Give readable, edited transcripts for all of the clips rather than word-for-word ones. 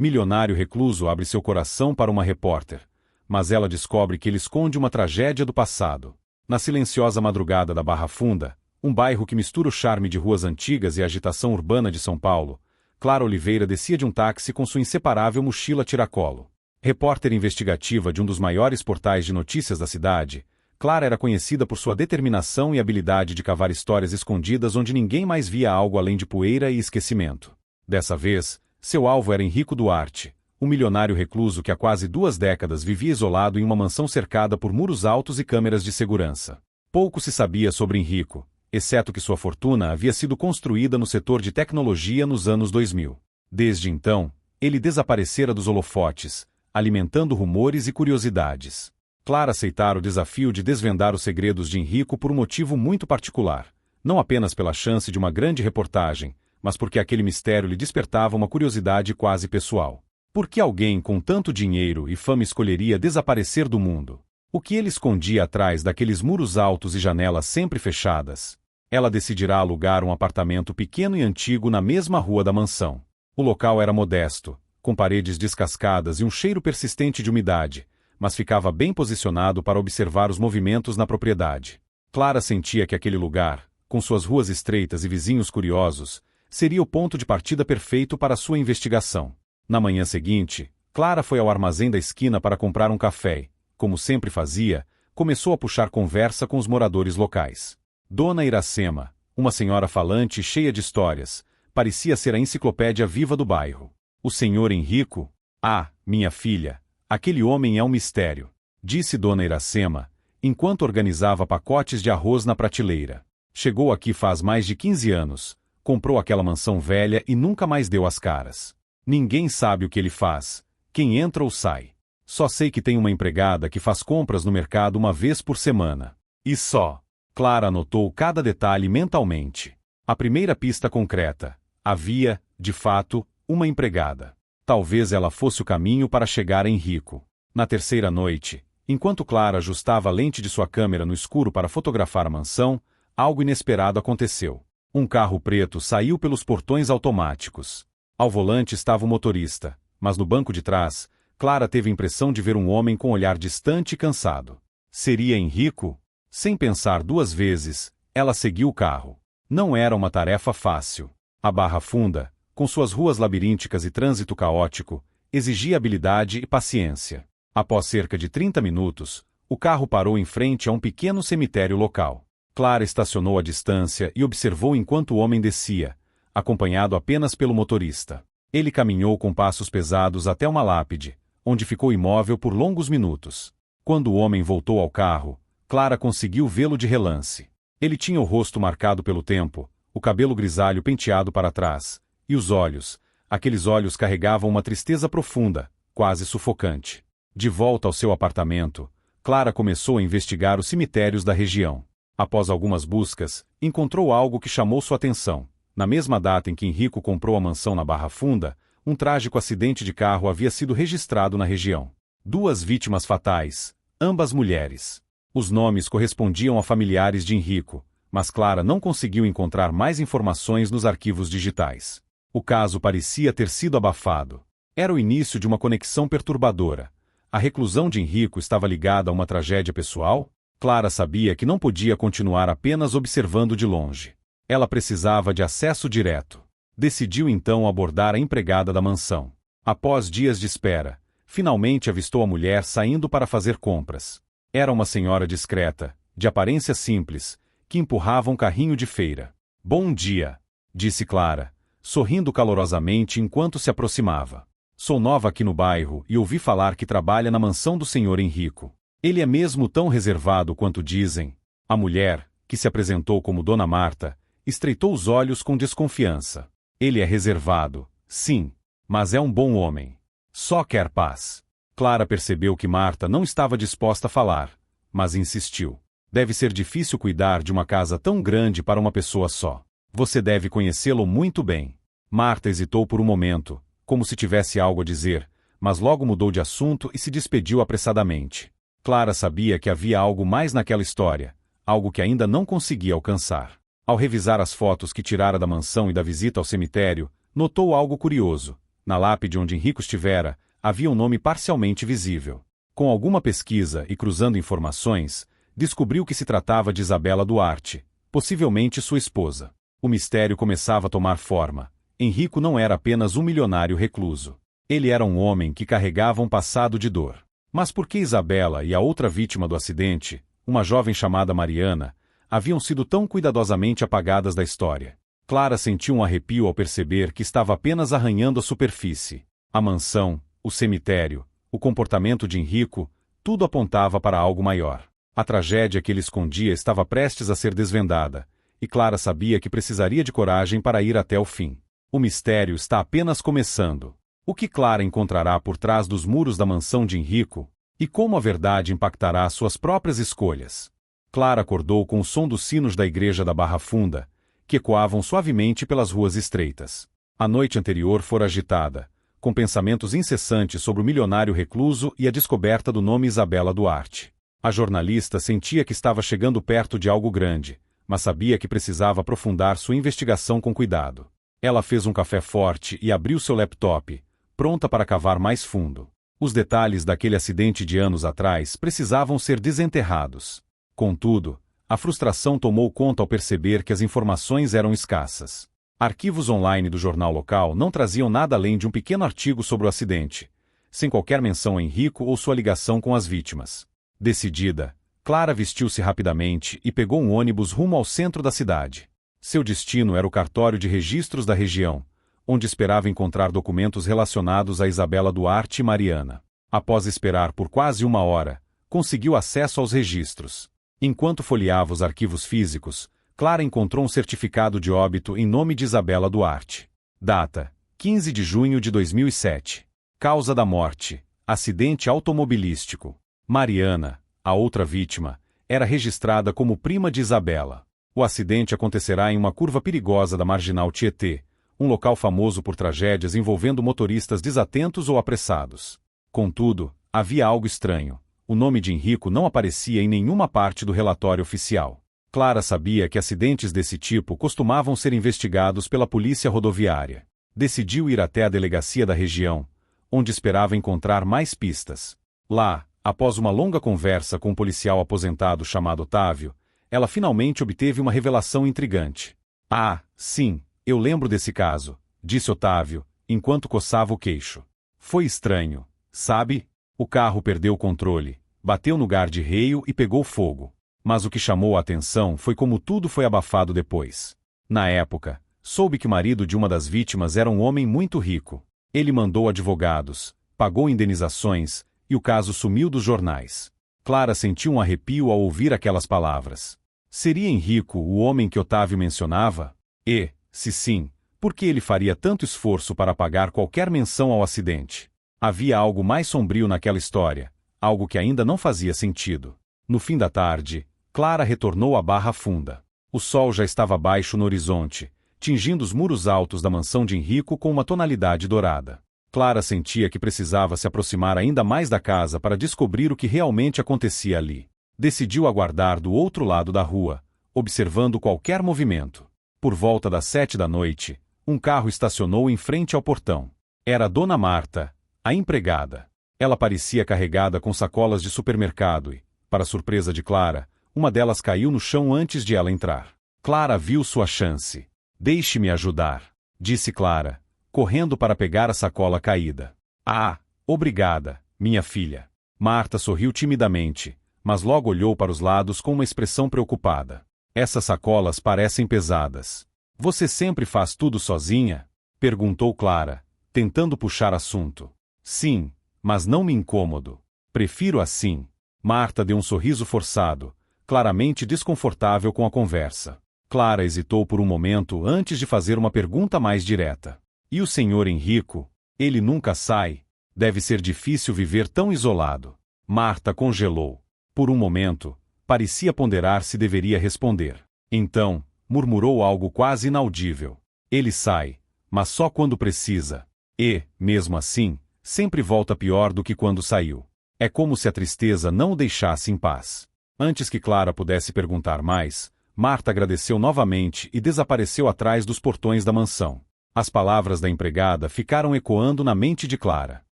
Milionário recluso abre seu coração para uma repórter, mas ela descobre que ele esconde uma tragédia do passado. Na silenciosa madrugada da Barra Funda, um bairro que mistura o charme de ruas antigas e a agitação urbana de São Paulo, Clara Oliveira descia de um táxi com sua inseparável mochila tiracolo. Repórter investigativa de um dos maiores portais de notícias da cidade, Clara era conhecida por sua determinação e habilidade de cavar histórias escondidas onde ninguém mais via algo além de poeira e esquecimento. Dessa vez, seu alvo era Henrico Duarte, um milionário recluso que há quase 2 décadas vivia isolado em uma mansão cercada por muros altos e câmeras de segurança. Pouco se sabia sobre Henrico, exceto que sua fortuna havia sido construída no setor de tecnologia nos anos 2000. Desde então, ele desaparecera dos holofotes, alimentando rumores e curiosidades. Clara aceitara o desafio de desvendar os segredos de Henrico por um motivo muito particular, não apenas pela chance de uma grande reportagem, mas porque aquele mistério lhe despertava uma curiosidade quase pessoal. Por que alguém com tanto dinheiro e fama escolheria desaparecer do mundo? O que ele escondia atrás daqueles muros altos e janelas sempre fechadas? Ela decidirá alugar um apartamento pequeno e antigo na mesma rua da mansão. O local era modesto, com paredes descascadas e um cheiro persistente de umidade, mas ficava bem posicionado para observar os movimentos na propriedade. Clara sentia que aquele lugar, com suas ruas estreitas e vizinhos curiosos, seria o ponto de partida perfeito para sua investigação. Na manhã seguinte, Clara foi ao armazém da esquina para comprar um café e, como sempre fazia, começou a puxar conversa com os moradores locais. Dona Iracema, uma senhora falante e cheia de histórias, parecia ser a enciclopédia viva do bairro. O senhor Henrico? Ah, minha filha, aquele homem é um mistério, disse Dona Iracema, enquanto organizava pacotes de arroz na prateleira. Chegou aqui faz mais de 15 anos, comprou aquela mansão velha e nunca mais deu as caras. Ninguém sabe o que ele faz, quem entra ou sai. Só sei que tem uma empregada que faz compras no mercado uma vez por semana. E só. Clara anotou cada detalhe mentalmente. A primeira pista concreta. Havia, de fato, uma empregada. Talvez ela fosse o caminho para chegar a Henrico. Na terceira noite, enquanto Clara ajustava a lente de sua câmera no escuro para fotografar a mansão, algo inesperado aconteceu. Um carro preto saiu pelos portões automáticos. Ao volante estava o motorista, mas no banco de trás, Clara teve a impressão de ver um homem com um olhar distante e cansado. Seria Henrico? Sem pensar 2 vezes, ela seguiu o carro. Não era uma tarefa fácil. A Barra Funda, com suas ruas labirínticas e trânsito caótico, exigia habilidade e paciência. Após cerca de 30 minutos, o carro parou em frente a um pequeno cemitério local. Clara estacionou à distância e observou enquanto o homem descia, acompanhado apenas pelo motorista. Ele caminhou com passos pesados até uma lápide, onde ficou imóvel por longos minutos. Quando o homem voltou ao carro, Clara conseguiu vê-lo de relance. Ele tinha o rosto marcado pelo tempo, o cabelo grisalho penteado para trás, e os olhos, aqueles olhos carregavam uma tristeza profunda, quase sufocante. De volta ao seu apartamento, Clara começou a investigar os cemitérios da região. Após algumas buscas, encontrou algo que chamou sua atenção. Na mesma data em que Henrico comprou a mansão na Barra Funda, um trágico acidente de carro havia sido registrado na região. 2 vítimas fatais, ambas mulheres. Os nomes correspondiam a familiares de Henrico, mas Clara não conseguiu encontrar mais informações nos arquivos digitais. O caso parecia ter sido abafado. Era o início de uma conexão perturbadora. A reclusão de Henrico estava ligada a uma tragédia pessoal? Clara sabia que não podia continuar apenas observando de longe. Ela precisava de acesso direto. Decidiu então abordar a empregada da mansão. Após dias de espera, finalmente avistou a mulher saindo para fazer compras. Era uma senhora discreta, de aparência simples, que empurrava um carrinho de feira. "Bom dia", disse Clara, sorrindo calorosamente enquanto se aproximava. "Sou nova aqui no bairro e ouvi falar que trabalha na mansão do senhor Henrico. Ele é mesmo tão reservado quanto dizem?" A mulher, que se apresentou como Dona Marta, estreitou os olhos com desconfiança. "Ele é reservado, sim, mas é um bom homem. Só quer paz." Clara percebeu que Marta não estava disposta a falar, mas insistiu. "Deve ser difícil cuidar de uma casa tão grande para uma pessoa só. Você deve conhecê-lo muito bem." Marta hesitou por um momento, como se tivesse algo a dizer, mas logo mudou de assunto e se despediu apressadamente. Clara sabia que havia algo mais naquela história, algo que ainda não conseguia alcançar. Ao revisar as fotos que tirara da mansão e da visita ao cemitério, notou algo curioso. Na lápide onde Henrico estivera, havia um nome parcialmente visível. Com alguma pesquisa e cruzando informações, descobriu que se tratava de Isabela Duarte, possivelmente sua esposa. O mistério começava a tomar forma. Henrico não era apenas um milionário recluso. Ele era um homem que carregava um passado de dor. Mas por que Isabela e a outra vítima do acidente, uma jovem chamada Mariana, haviam sido tão cuidadosamente apagadas da história? Clara sentiu um arrepio ao perceber que estava apenas arranhando a superfície. A mansão, o cemitério, o comportamento de Henrico, tudo apontava para algo maior. A tragédia que ele escondia estava prestes a ser desvendada, e Clara sabia que precisaria de coragem para ir até o fim. O mistério está apenas começando. O que Clara encontrará por trás dos muros da mansão de Henrico, e como a verdade impactará suas próprias escolhas. Clara acordou com o som dos sinos da igreja da Barra Funda, que ecoavam suavemente pelas ruas estreitas. A noite anterior fora agitada, com pensamentos incessantes sobre o milionário recluso e a descoberta do nome Isabela Duarte. A jornalista sentia que estava chegando perto de algo grande, mas sabia que precisava aprofundar sua investigação com cuidado. Ela fez um café forte e abriu seu laptop, pronta para cavar mais fundo. Os detalhes daquele acidente de anos atrás precisavam ser desenterrados. Contudo, a frustração tomou conta ao perceber que as informações eram escassas. Arquivos online do jornal local não traziam nada além de um pequeno artigo sobre o acidente, sem qualquer menção a Henrico ou sua ligação com as vítimas. Decidida, Clara vestiu-se rapidamente e pegou um ônibus rumo ao centro da cidade. Seu destino era o cartório de registros da região, onde esperava encontrar documentos relacionados a Isabela Duarte e Mariana. Após esperar por quase uma hora, conseguiu acesso aos registros. Enquanto folheava os arquivos físicos, Clara encontrou um certificado de óbito em nome de Isabela Duarte. Data: 15 de junho de 2007. Causa da morte: acidente automobilístico. Mariana, a outra vítima, era registrada como prima de Isabela. O acidente acontecerá em uma curva perigosa da Marginal Tietê, um local famoso por tragédias envolvendo motoristas desatentos ou apressados. Contudo, havia algo estranho. O nome de Henrico não aparecia em nenhuma parte do relatório oficial. Clara sabia que acidentes desse tipo costumavam ser investigados pela polícia rodoviária. Decidiu ir até a delegacia da região, onde esperava encontrar mais pistas. Lá, após uma longa conversa com um policial aposentado chamado Otávio, ela finalmente obteve uma revelação intrigante. Ah, sim, eu lembro desse caso, disse Otávio, enquanto coçava o queixo. Foi estranho, sabe? O carro perdeu o controle, bateu no guarda-reio e pegou fogo. Mas o que chamou a atenção foi como tudo foi abafado depois. Na época, soube que o marido de uma das vítimas era um homem muito rico. Ele mandou advogados, pagou indenizações, e o caso sumiu dos jornais. Clara sentiu um arrepio ao ouvir aquelas palavras. Seria Henrico o homem que Otávio mencionava? E, se sim, por que ele faria tanto esforço para apagar qualquer menção ao acidente? Havia algo mais sombrio naquela história, algo que ainda não fazia sentido. No fim da tarde, Clara retornou à Barra Funda. O sol já estava baixo no horizonte, tingindo os muros altos da mansão de Henrico com uma tonalidade dourada. Clara sentia que precisava se aproximar ainda mais da casa para descobrir o que realmente acontecia ali. Decidiu aguardar do outro lado da rua, observando qualquer movimento. Por volta das 7 da noite, um carro estacionou em frente ao portão. Era Dona Marta, a empregada. Ela parecia carregada com sacolas de supermercado e, para surpresa de Clara, uma delas caiu no chão antes de ela entrar. Clara viu sua chance. Deixe-me ajudar, disse Clara, correndo para pegar a sacola caída. Ah, obrigada, minha filha. Marta sorriu timidamente, mas logo olhou para os lados com uma expressão preocupada. Essas sacolas parecem pesadas. Você sempre faz tudo sozinha? Perguntou Clara, tentando puxar assunto. Sim, mas não me incomodo. Prefiro assim. Marta deu um sorriso forçado, claramente desconfortável com a conversa. Clara hesitou por um momento antes de fazer uma pergunta mais direta. E o senhor Henrico? Ele nunca sai? Deve ser difícil viver tão isolado. Marta congelou. Por um momento, parecia ponderar se deveria responder. Então, murmurou algo quase inaudível. Ele sai, mas só quando precisa. E, mesmo assim, sempre volta pior do que quando saiu. É como se a tristeza não o deixasse em paz. Antes que Clara pudesse perguntar mais, Marta agradeceu novamente e desapareceu atrás dos portões da mansão. As palavras da empregada ficaram ecoando na mente de Clara.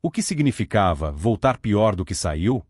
O que significava voltar pior do que saiu?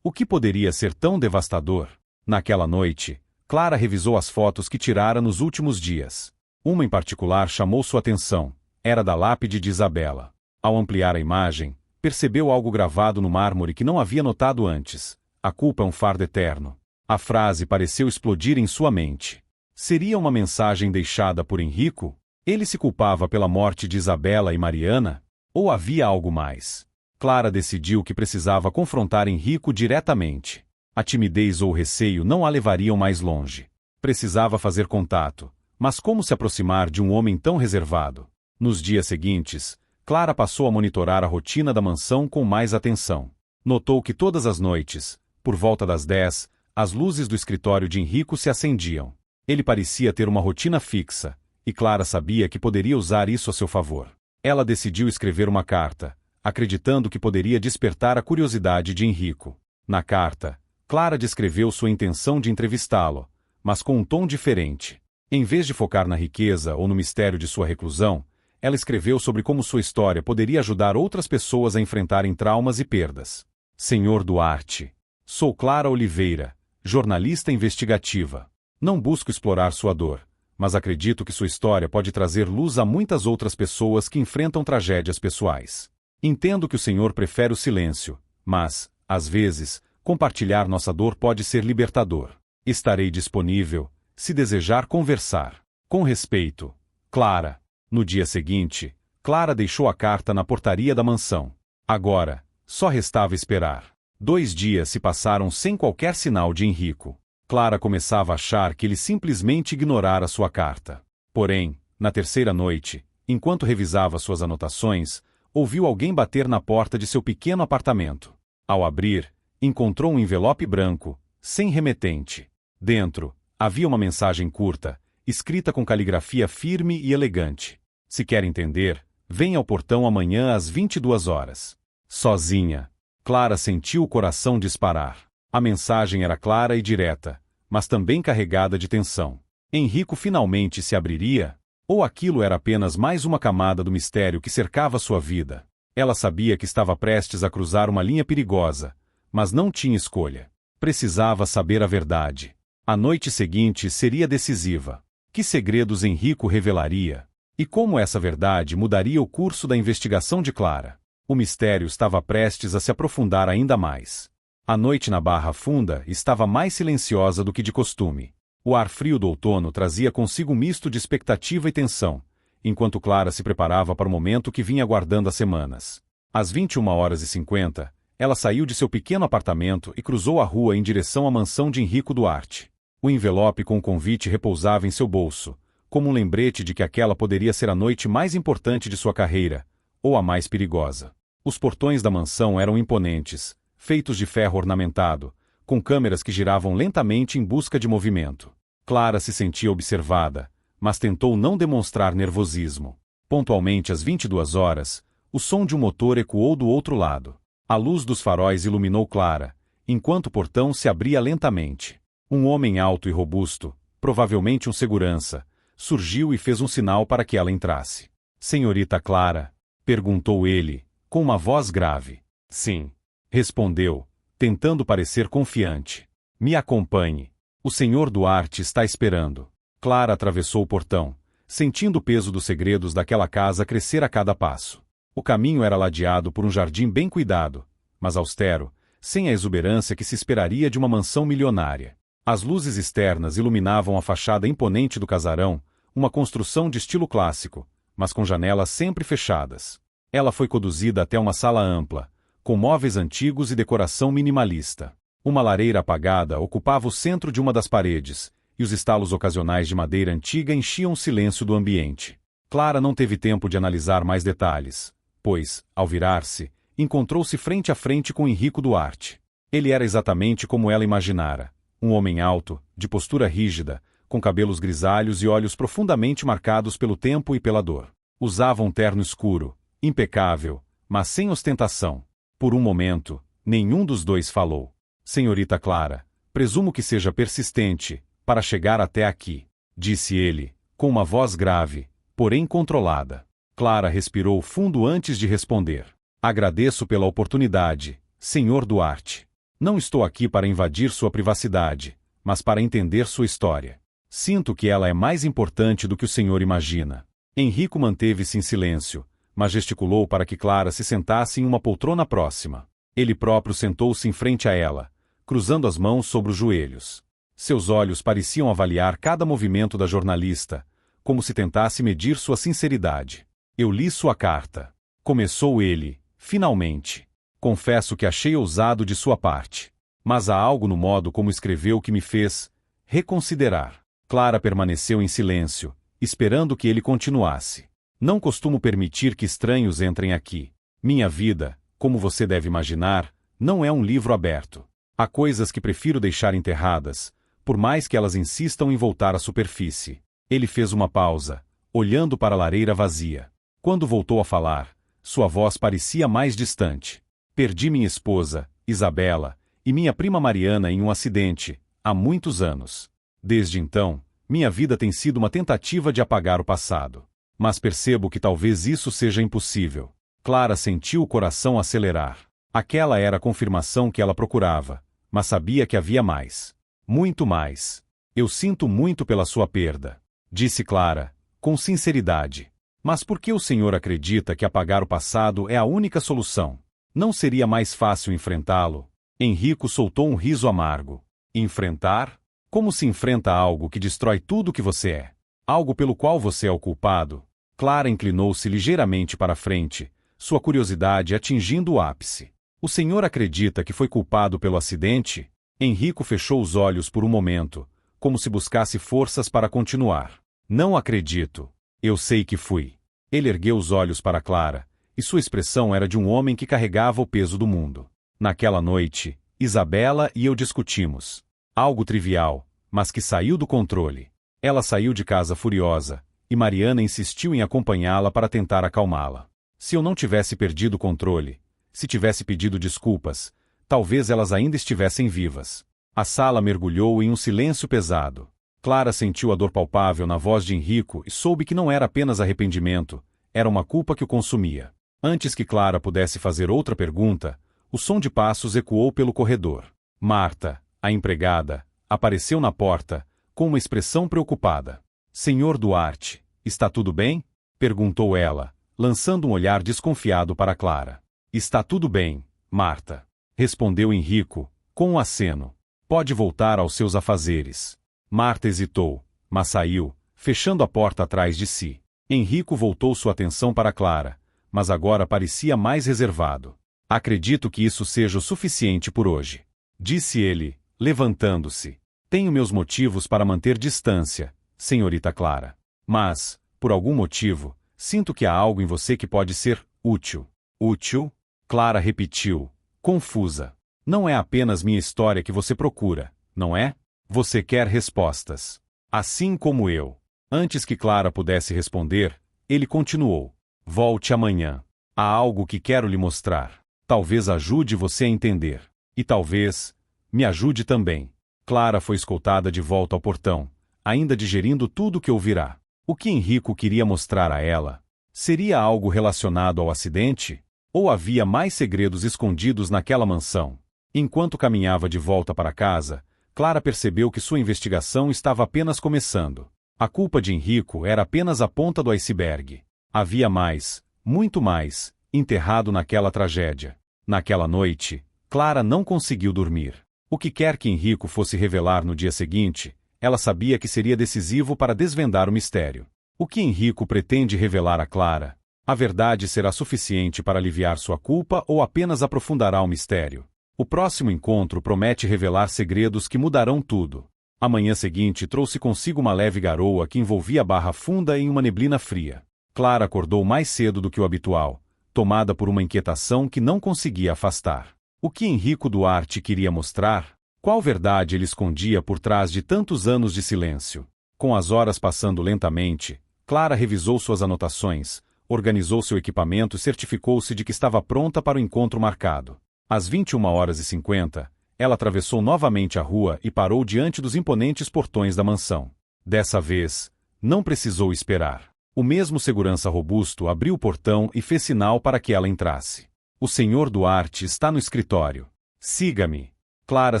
O que poderia ser tão devastador? Naquela noite, Clara revisou as fotos que tirara nos últimos dias. Uma em particular chamou sua atenção. Era da lápide de Isabela. Ao ampliar a imagem, percebeu algo gravado no mármore que não havia notado antes. A culpa é um fardo eterno. A frase pareceu explodir em sua mente. Seria uma mensagem deixada por Henrico? Ele se culpava pela morte de Isabela e Mariana? Ou havia algo mais? Clara decidiu que precisava confrontar Henrico diretamente. A timidez ou o receio não a levariam mais longe. Precisava fazer contato. Mas como se aproximar de um homem tão reservado? Nos dias seguintes, Clara passou a monitorar a rotina da mansão com mais atenção. Notou que todas as noites, por volta das 10, as luzes do escritório de Henrico se acendiam. Ele parecia ter uma rotina fixa, e Clara sabia que poderia usar isso a seu favor. Ela decidiu escrever uma carta, acreditando que poderia despertar a curiosidade de Henrico. Na carta, Clara descreveu sua intenção de entrevistá-lo, mas com um tom diferente. Em vez de focar na riqueza ou no mistério de sua reclusão, ela escreveu sobre como sua história poderia ajudar outras pessoas a enfrentarem traumas e perdas. Senhor Duarte. Sou Clara Oliveira, jornalista investigativa. Não busco explorar sua dor, mas acredito que sua história pode trazer luz a muitas outras pessoas que enfrentam tragédias pessoais. Entendo que o senhor prefere o silêncio, mas, às vezes, compartilhar nossa dor pode ser libertador. Estarei disponível, se desejar conversar. Com respeito, Clara. No dia seguinte, Clara deixou a carta na portaria da mansão. Agora, só restava esperar. 2 dias se passaram sem qualquer sinal de Henrico. Clara começava a achar que ele simplesmente ignorara sua carta. Porém, na terceira noite, enquanto revisava suas anotações, ouviu alguém bater na porta de seu pequeno apartamento. Ao abrir, encontrou um envelope branco, sem remetente. Dentro, havia uma mensagem curta, escrita com caligrafia firme e elegante. Se quer entender, venha ao portão amanhã às 22 horas. Sozinha. Clara sentiu o coração disparar. A mensagem era clara e direta, mas também carregada de tensão. Henrico finalmente se abriria? Ou aquilo era apenas mais uma camada do mistério que cercava sua vida? Ela sabia que estava prestes a cruzar uma linha perigosa, mas não tinha escolha. Precisava saber a verdade. A noite seguinte seria decisiva. Que segredos Henrico revelaria? E como essa verdade mudaria o curso da investigação de Clara? O mistério estava prestes a se aprofundar ainda mais. A noite na Barra Funda estava mais silenciosa do que de costume. O ar frio do outono trazia consigo um misto de expectativa e tensão, enquanto Clara se preparava para o momento que vinha aguardando há semanas. Às 21h50, ela saiu de seu pequeno apartamento e cruzou a rua em direção à mansão de Henrico Duarte. O envelope com o convite repousava em seu bolso, como um lembrete de que aquela poderia ser a noite mais importante de sua carreira, ou a mais perigosa. Os portões da mansão eram imponentes, feitos de ferro ornamentado, com câmeras que giravam lentamente em busca de movimento. Clara se sentia observada, mas tentou não demonstrar nervosismo. Pontualmente às 22 horas, o som de um motor ecoou do outro lado. A luz dos faróis iluminou Clara, enquanto o portão se abria lentamente. Um homem alto e robusto, provavelmente um segurança, surgiu e fez um sinal para que ela entrasse. Senhorita Clara? Perguntou ele, com uma voz grave. Sim. Respondeu, tentando parecer confiante. Me acompanhe. O senhor Duarte está esperando. Clara atravessou o portão, sentindo o peso dos segredos daquela casa crescer a cada passo. O caminho era ladeado por um jardim bem cuidado, mas austero, sem a exuberância que se esperaria de uma mansão milionária. As luzes externas iluminavam a fachada imponente do casarão, uma construção de estilo clássico, mas com janelas sempre fechadas. Ela foi conduzida até uma sala ampla, com móveis antigos e decoração minimalista. Uma lareira apagada ocupava o centro de uma das paredes, e os estalos ocasionais de madeira antiga enchiam o silêncio do ambiente. Clara não teve tempo de analisar mais detalhes, pois, ao virar-se, encontrou-se frente a frente com Henrico Duarte. Ele era exatamente como ela imaginara, um homem alto, de postura rígida, com cabelos grisalhos e olhos profundamente marcados pelo tempo e pela dor. Usava um terno escuro, impecável, mas sem ostentação. Por um momento, nenhum dos dois falou. Senhorita Clara, presumo que seja persistente, para chegar até aqui, disse ele, com uma voz grave, porém controlada. Clara respirou fundo antes de responder. Agradeço pela oportunidade, Sr. Duarte. Não estou aqui para invadir sua privacidade, mas para entender sua história. Sinto que ela é mais importante do que o senhor imagina. Henrico manteve-se em silêncio, mas gesticulou para que Clara se sentasse em uma poltrona próxima. Ele próprio sentou-se em frente a ela, cruzando as mãos sobre os joelhos. Seus olhos pareciam avaliar cada movimento da jornalista, como se tentasse medir sua sinceridade. Eu li sua carta. Começou ele, finalmente. Confesso que achei ousado de sua parte. Mas há algo no modo como escreveu que me fez reconsiderar. Clara permaneceu em silêncio, esperando que ele continuasse. Não costumo permitir que estranhos entrem aqui. Minha vida, como você deve imaginar, não é um livro aberto. Há coisas que prefiro deixar enterradas, por mais que elas insistam em voltar à superfície. Ele fez uma pausa, olhando para a lareira vazia. Quando voltou a falar, sua voz parecia mais distante. Perdi minha esposa, Isabela, e minha prima Mariana em um acidente, há muitos anos. Desde então, minha vida tem sido uma tentativa de apagar o passado. Mas percebo que talvez isso seja impossível. Clara sentiu o coração acelerar. Aquela era a confirmação que ela procurava, mas sabia que havia mais. Muito mais. Eu sinto muito pela sua perda, disse Clara, com sinceridade. Mas por que o senhor acredita que apagar o passado é a única solução? Não seria mais fácil enfrentá-lo? Henrico soltou um riso amargo. Enfrentar? Como se enfrenta algo que destrói tudo o que você é? Algo pelo qual você é o culpado? Clara inclinou-se ligeiramente para a frente, sua curiosidade atingindo o ápice. O senhor acredita que foi culpado pelo acidente? Henrico fechou os olhos por um momento, como se buscasse forças para continuar. Não acredito. Eu sei que fui. Ele ergueu os olhos para Clara, e sua expressão era de um homem que carregava o peso do mundo. Naquela noite, Isabela e eu discutimos. Algo trivial, mas que saiu do controle. Ela saiu de casa furiosa, e Mariana insistiu em acompanhá-la para tentar acalmá-la. Se eu não tivesse perdido o controle, se tivesse pedido desculpas, talvez elas ainda estivessem vivas. A sala mergulhou em um silêncio pesado. Clara sentiu a dor palpável na voz de Henrico e soube que não era apenas arrependimento, era uma culpa que o consumia. Antes que Clara pudesse fazer outra pergunta, o som de passos ecoou pelo corredor. Marta, a empregada, apareceu na porta, com uma expressão preocupada. Senhor Duarte, está tudo bem? Perguntou ela, lançando um olhar desconfiado para Clara. Está tudo bem, Marta, respondeu Henrico, com um aceno. Pode voltar aos seus afazeres. Marta hesitou, mas saiu, fechando a porta atrás de si. Henrico voltou sua atenção para Clara, mas agora parecia mais reservado. Acredito que isso seja o suficiente por hoje, disse ele, levantando-se. Tenho meus motivos para manter distância, senhorita Clara. Mas, por algum motivo, sinto que há algo em você que pode ser útil. Útil? Clara repetiu, confusa. Não é apenas minha história que você procura, não é? Você quer respostas. Assim como eu. Antes que Clara pudesse responder, ele continuou. Volte amanhã. Há algo que quero lhe mostrar. Talvez ajude você a entender. E talvez me ajude também. Clara foi escoltada de volta ao portão, ainda digerindo tudo o que ouvirá. O que Henrico queria mostrar a ela? Seria algo relacionado ao acidente? Ou havia mais segredos escondidos naquela mansão? Enquanto caminhava de volta para casa, Clara percebeu que sua investigação estava apenas começando. A culpa de Henrico era apenas a ponta do iceberg. Havia mais, muito mais, enterrado naquela tragédia. Naquela noite, Clara não conseguiu dormir. O que quer que Henrico fosse revelar no dia seguinte, ela sabia que seria decisivo para desvendar o mistério. O que Henrico pretende revelar a Clara? A verdade será suficiente para aliviar sua culpa ou apenas aprofundará o mistério? O próximo encontro promete revelar segredos que mudarão tudo. A manhã seguinte trouxe consigo uma leve garoa que envolvia a Barra Funda em uma neblina fria. Clara acordou mais cedo do que o habitual, tomada por uma inquietação que não conseguia afastar. O que Henrico Duarte queria mostrar? Qual verdade ele escondia por trás de tantos anos de silêncio? Com as horas passando lentamente, Clara revisou suas anotações, organizou seu equipamento e certificou-se de que estava pronta para o encontro marcado. Às 21h50, ela atravessou novamente a rua e parou diante dos imponentes portões da mansão. Dessa vez, não precisou esperar. O mesmo segurança robusto abriu o portão e fez sinal para que ela entrasse. O Sr. Duarte está no escritório. Siga-me. Clara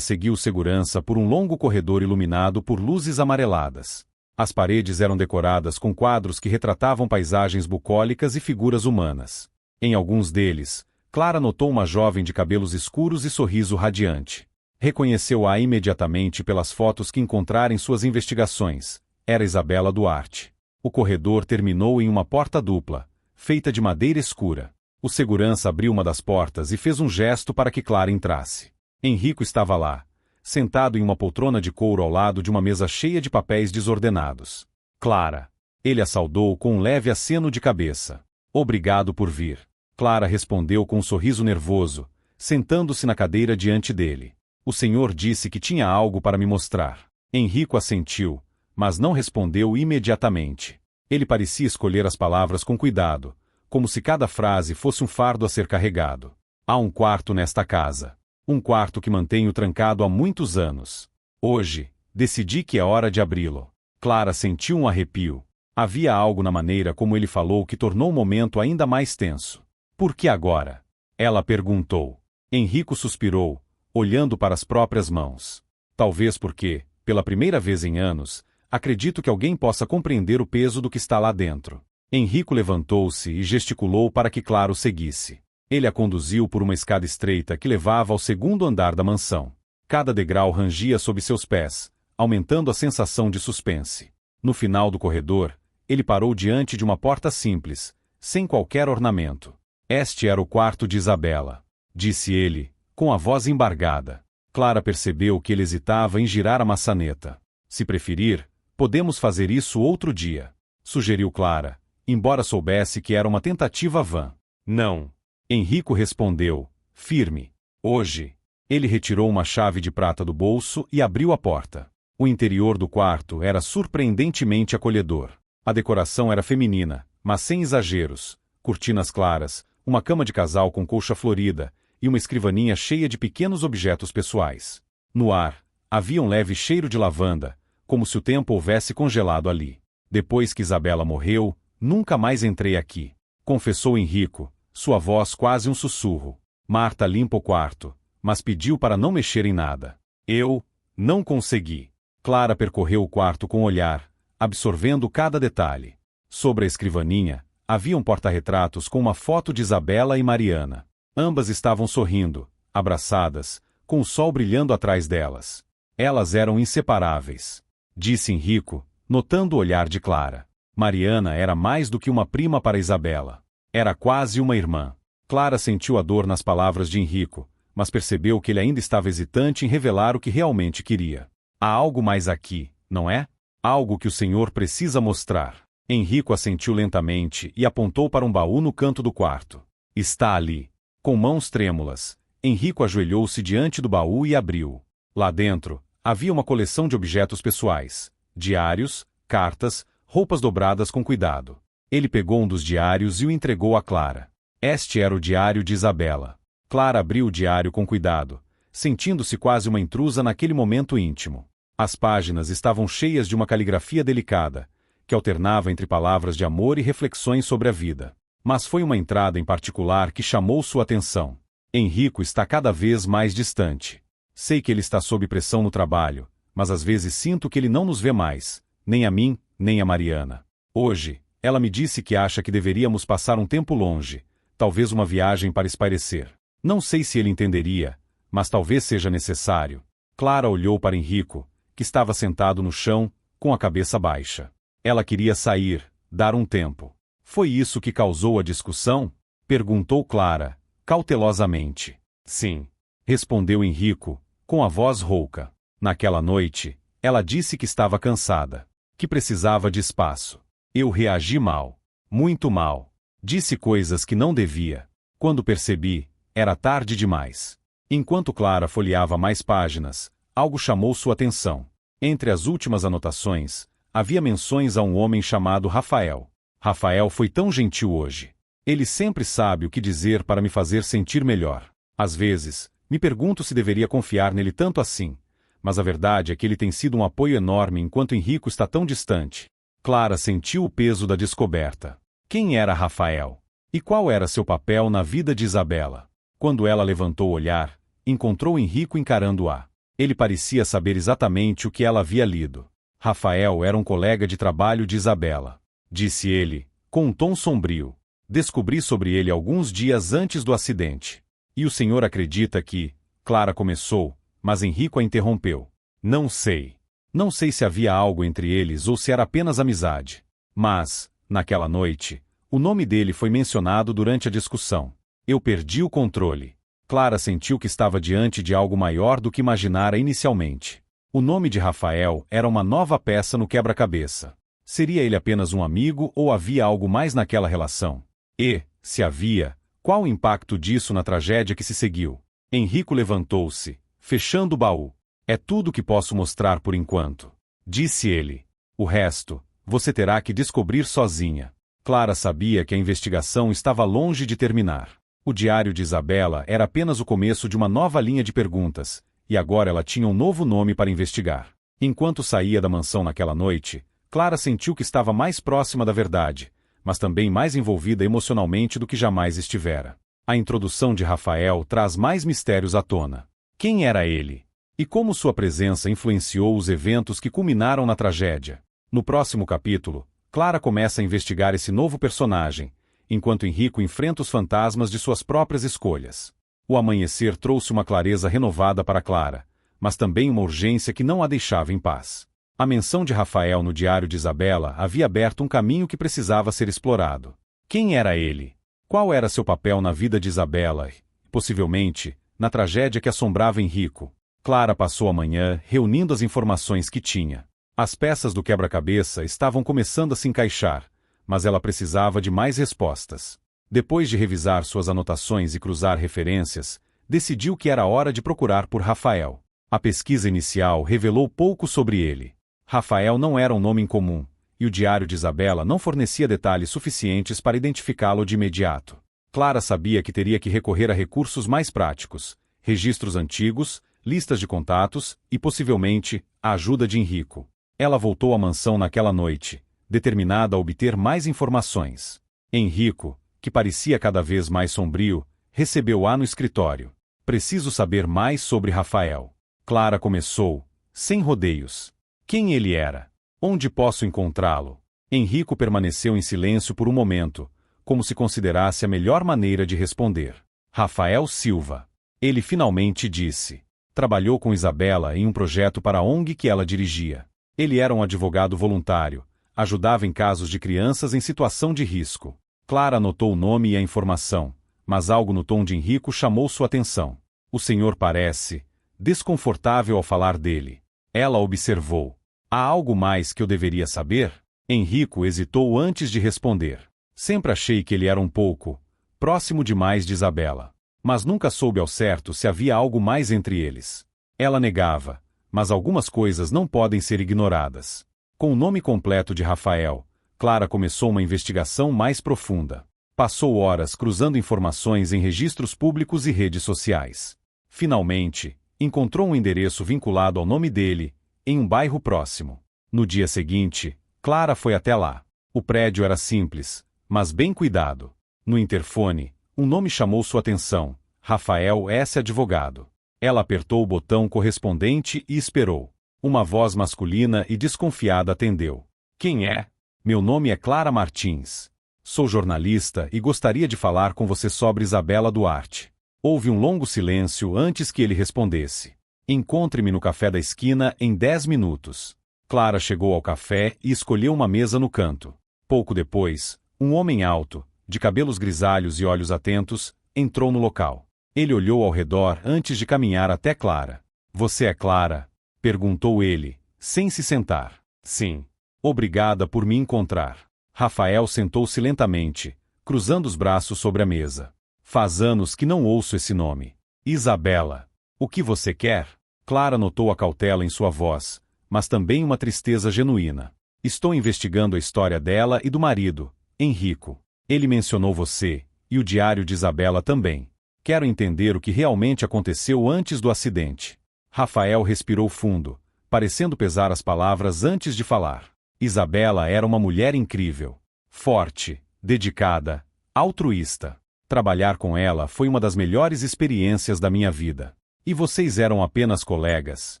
seguiu o segurança por um longo corredor iluminado por luzes amareladas. As paredes eram decoradas com quadros que retratavam paisagens bucólicas e figuras humanas. Em alguns deles, Clara notou uma jovem de cabelos escuros e sorriso radiante. Reconheceu-a imediatamente pelas fotos que encontrara em suas investigações. Era Isabela Duarte. O corredor terminou em uma porta dupla, feita de madeira escura. O segurança abriu uma das portas e fez um gesto para que Clara entrasse. Henrico estava lá, sentado em uma poltrona de couro ao lado de uma mesa cheia de papéis desordenados. Clara. Ele a saudou com um leve aceno de cabeça. Obrigado por vir. Clara respondeu com um sorriso nervoso, sentando-se na cadeira diante dele. O senhor disse que tinha algo para me mostrar. Henrico assentiu, mas não respondeu imediatamente. Ele parecia escolher as palavras com cuidado, como se cada frase fosse um fardo a ser carregado. Há um quarto nesta casa. Um quarto que mantenho trancado há muitos anos. Hoje, decidi que é hora de abri-lo. Clara sentiu um arrepio. Havia algo na maneira como ele falou que tornou o momento ainda mais tenso. Por que agora? Ela perguntou. Henrico suspirou, olhando para as próprias mãos. Talvez porque, pela primeira vez em anos, acredito que alguém possa compreender o peso do que está lá dentro. Henrico levantou-se e gesticulou para que Clara o seguisse. Ele a conduziu por uma escada estreita que levava ao segundo andar da mansão. Cada degrau rangia sob seus pés, aumentando a sensação de suspense. No final do corredor, ele parou diante de uma porta simples, sem qualquer ornamento. Este era o quarto de Isabela, disse ele, com a voz embargada. Clara percebeu que ele hesitava em girar a maçaneta. Se preferir, podemos fazer isso outro dia, sugeriu Clara, embora soubesse que era uma tentativa vã. Não. Henrico respondeu, firme. Hoje. Ele retirou uma chave de prata do bolso e abriu a porta. O interior do quarto era surpreendentemente acolhedor. A decoração era feminina, mas sem exageros. Cortinas claras, uma cama de casal com colcha florida e uma escrivaninha cheia de pequenos objetos pessoais. No ar, havia um leve cheiro de lavanda, como se o tempo houvesse congelado ali. Depois que Isabela morreu, nunca mais entrei aqui, confessou Henrico, sua voz quase um sussurro. Marta limpa o quarto, mas pediu para não mexer em nada. Eu não consegui. Clara percorreu o quarto com o olhar, absorvendo cada detalhe. Sobre a escrivaninha, havia um porta-retratos com uma foto de Isabela e Mariana. Ambas estavam sorrindo, abraçadas, com o sol brilhando atrás delas. Elas eram inseparáveis, disse Henrico, notando o olhar de Clara. Mariana era mais do que uma prima para Isabela. Era quase uma irmã. Clara sentiu a dor nas palavras de Henrico, mas percebeu que ele ainda estava hesitante em revelar o que realmente queria. Há algo mais aqui, não é? Algo que o senhor precisa mostrar. Henrico assentiu lentamente e apontou para um baú no canto do quarto. Está ali. Com mãos trêmulas, Henrico ajoelhou-se diante do baú e abriu. Lá dentro, havia uma coleção de objetos pessoais, diários, cartas, roupas dobradas com cuidado. Ele pegou um dos diários e o entregou a Clara. Este era o diário de Isabela. Clara abriu o diário com cuidado, sentindo-se quase uma intrusa naquele momento íntimo. As páginas estavam cheias de uma caligrafia delicada, que alternava entre palavras de amor e reflexões sobre a vida. Mas foi uma entrada em particular que chamou sua atenção. Henrico está cada vez mais distante. Sei que ele está sob pressão no trabalho, mas às vezes sinto que ele não nos vê mais, nem a mim, nem a Mariana. Hoje, ela me disse que acha que deveríamos passar um tempo longe, talvez uma viagem para espairecer. Não sei se ele entenderia, mas talvez seja necessário. Clara olhou para Henrico, que estava sentado no chão, com a cabeça baixa. Ela queria sair, dar um tempo. Foi isso que causou a discussão? Perguntou Clara, cautelosamente. Sim, respondeu Henrico, com a voz rouca. Naquela noite, ela disse que estava cansada, que precisava de espaço. Eu reagi mal. Muito mal. Disse coisas que não devia. Quando percebi, era tarde demais. Enquanto Clara folheava mais páginas, algo chamou sua atenção. Entre as últimas anotações, havia menções a um homem chamado Rafael. Rafael foi tão gentil hoje. Ele sempre sabe o que dizer para me fazer sentir melhor. Às vezes, me pergunto se deveria confiar nele tanto assim, mas a verdade é que ele tem sido um apoio enorme enquanto Henrico está tão distante. Clara sentiu o peso da descoberta. Quem era Rafael? E qual era seu papel na vida de Isabela? Quando ela levantou o olhar, encontrou Henrico encarando-a. Ele parecia saber exatamente o que ela havia lido. Rafael era um colega de trabalho de Isabela. Disse ele, com um tom sombrio. Descobri sobre ele alguns dias antes do acidente. E o senhor acredita que... Clara começou, mas Henrico a interrompeu. Não sei. Não sei se havia algo entre eles ou se era apenas amizade. Mas, naquela noite, o nome dele foi mencionado durante a discussão. Eu perdi o controle. Clara sentiu que estava diante de algo maior do que imaginara inicialmente. O nome de Rafael era uma nova peça no quebra-cabeça. Seria ele apenas um amigo ou havia algo mais naquela relação? E, se havia, qual o impacto disso na tragédia que se seguiu? Henrico levantou-se, fechando o baú. É tudo que posso mostrar por enquanto, disse ele. O resto, você terá que descobrir sozinha. Clara sabia que a investigação estava longe de terminar. O diário de Isabela era apenas o começo de uma nova linha de perguntas, e agora ela tinha um novo nome para investigar. Enquanto saía da mansão naquela noite, Clara sentiu que estava mais próxima da verdade, mas também mais envolvida emocionalmente do que jamais estivera. A introdução de Rafael traz mais mistérios à tona. Quem era ele? E como sua presença influenciou os eventos que culminaram na tragédia? No próximo capítulo, Clara começa a investigar esse novo personagem, enquanto Henrico enfrenta os fantasmas de suas próprias escolhas. O amanhecer trouxe uma clareza renovada para Clara, mas também uma urgência que não a deixava em paz. A menção de Rafael no diário de Isabela havia aberto um caminho que precisava ser explorado. Quem era ele? Qual era seu papel na vida de Isabela e, possivelmente, na tragédia que assombrava Henrico? Clara passou a manhã reunindo as informações que tinha. As peças do quebra-cabeça estavam começando a se encaixar, mas ela precisava de mais respostas. Depois de revisar suas anotações e cruzar referências, decidiu que era hora de procurar por Rafael. A pesquisa inicial revelou pouco sobre ele. Rafael não era um nome incomum, e o diário de Isabela não fornecia detalhes suficientes para identificá-lo de imediato. Clara sabia que teria que recorrer a recursos mais práticos, registros antigos, listas de contatos e, possivelmente, a ajuda de Henrico. Ela voltou à mansão naquela noite, determinada a obter mais informações. Henrico, que parecia cada vez mais sombrio, recebeu-a no escritório. Preciso saber mais sobre Rafael. Clara começou, sem rodeios. Quem ele era? Onde posso encontrá-lo? Henrico permaneceu em silêncio por um momento, como se considerasse a melhor maneira de responder. Rafael Silva. Ele finalmente disse. Trabalhou com Isabela em um projeto para a ONG que ela dirigia. Ele era um advogado voluntário, ajudava em casos de crianças em situação de risco. Clara anotou o nome e a informação, mas algo no tom de Henrico chamou sua atenção. O senhor parece desconfortável ao falar dele. Ela observou. Há algo mais que eu deveria saber? Henrico hesitou antes de responder. Sempre achei que ele era um pouco próximo demais de Isabela. Mas nunca soube ao certo se havia algo mais entre eles. Ela negava, mas algumas coisas não podem ser ignoradas. Com o nome completo de Rafael, Clara começou uma investigação mais profunda. Passou horas cruzando informações em registros públicos e redes sociais. Finalmente, encontrou um endereço vinculado ao nome dele, em um bairro próximo. No dia seguinte, Clara foi até lá. O prédio era simples, mas bem cuidado. No interfone, um nome chamou sua atenção. Rafael S. Advogado. Ela apertou o botão correspondente e esperou. Uma voz masculina e desconfiada atendeu. Quem é? Meu nome é Clara Martins. Sou jornalista e gostaria de falar com você sobre Isabela Duarte. Houve um longo silêncio antes que ele respondesse. Encontre-me no café da esquina em 10 minutos. Clara chegou ao café e escolheu uma mesa no canto. Pouco depois, um homem alto, de cabelos grisalhos e olhos atentos, entrou no local. Ele olhou ao redor antes de caminhar até Clara. Você é Clara? Perguntou ele, sem se sentar. Sim. Obrigada por me encontrar. Rafael sentou-se lentamente, cruzando os braços sobre a mesa. Faz anos que não ouço esse nome. Isabela. O que você quer? Clara notou a cautela em sua voz, mas também uma tristeza genuína. Estou investigando a história dela e do marido, Henrico. Ele mencionou você, e o diário de Isabela também. Quero entender o que realmente aconteceu antes do acidente. Rafael respirou fundo, parecendo pesar as palavras antes de falar. Isabela era uma mulher incrível. Forte, dedicada, altruísta. Trabalhar com ela foi uma das melhores experiências da minha vida. E vocês eram apenas colegas?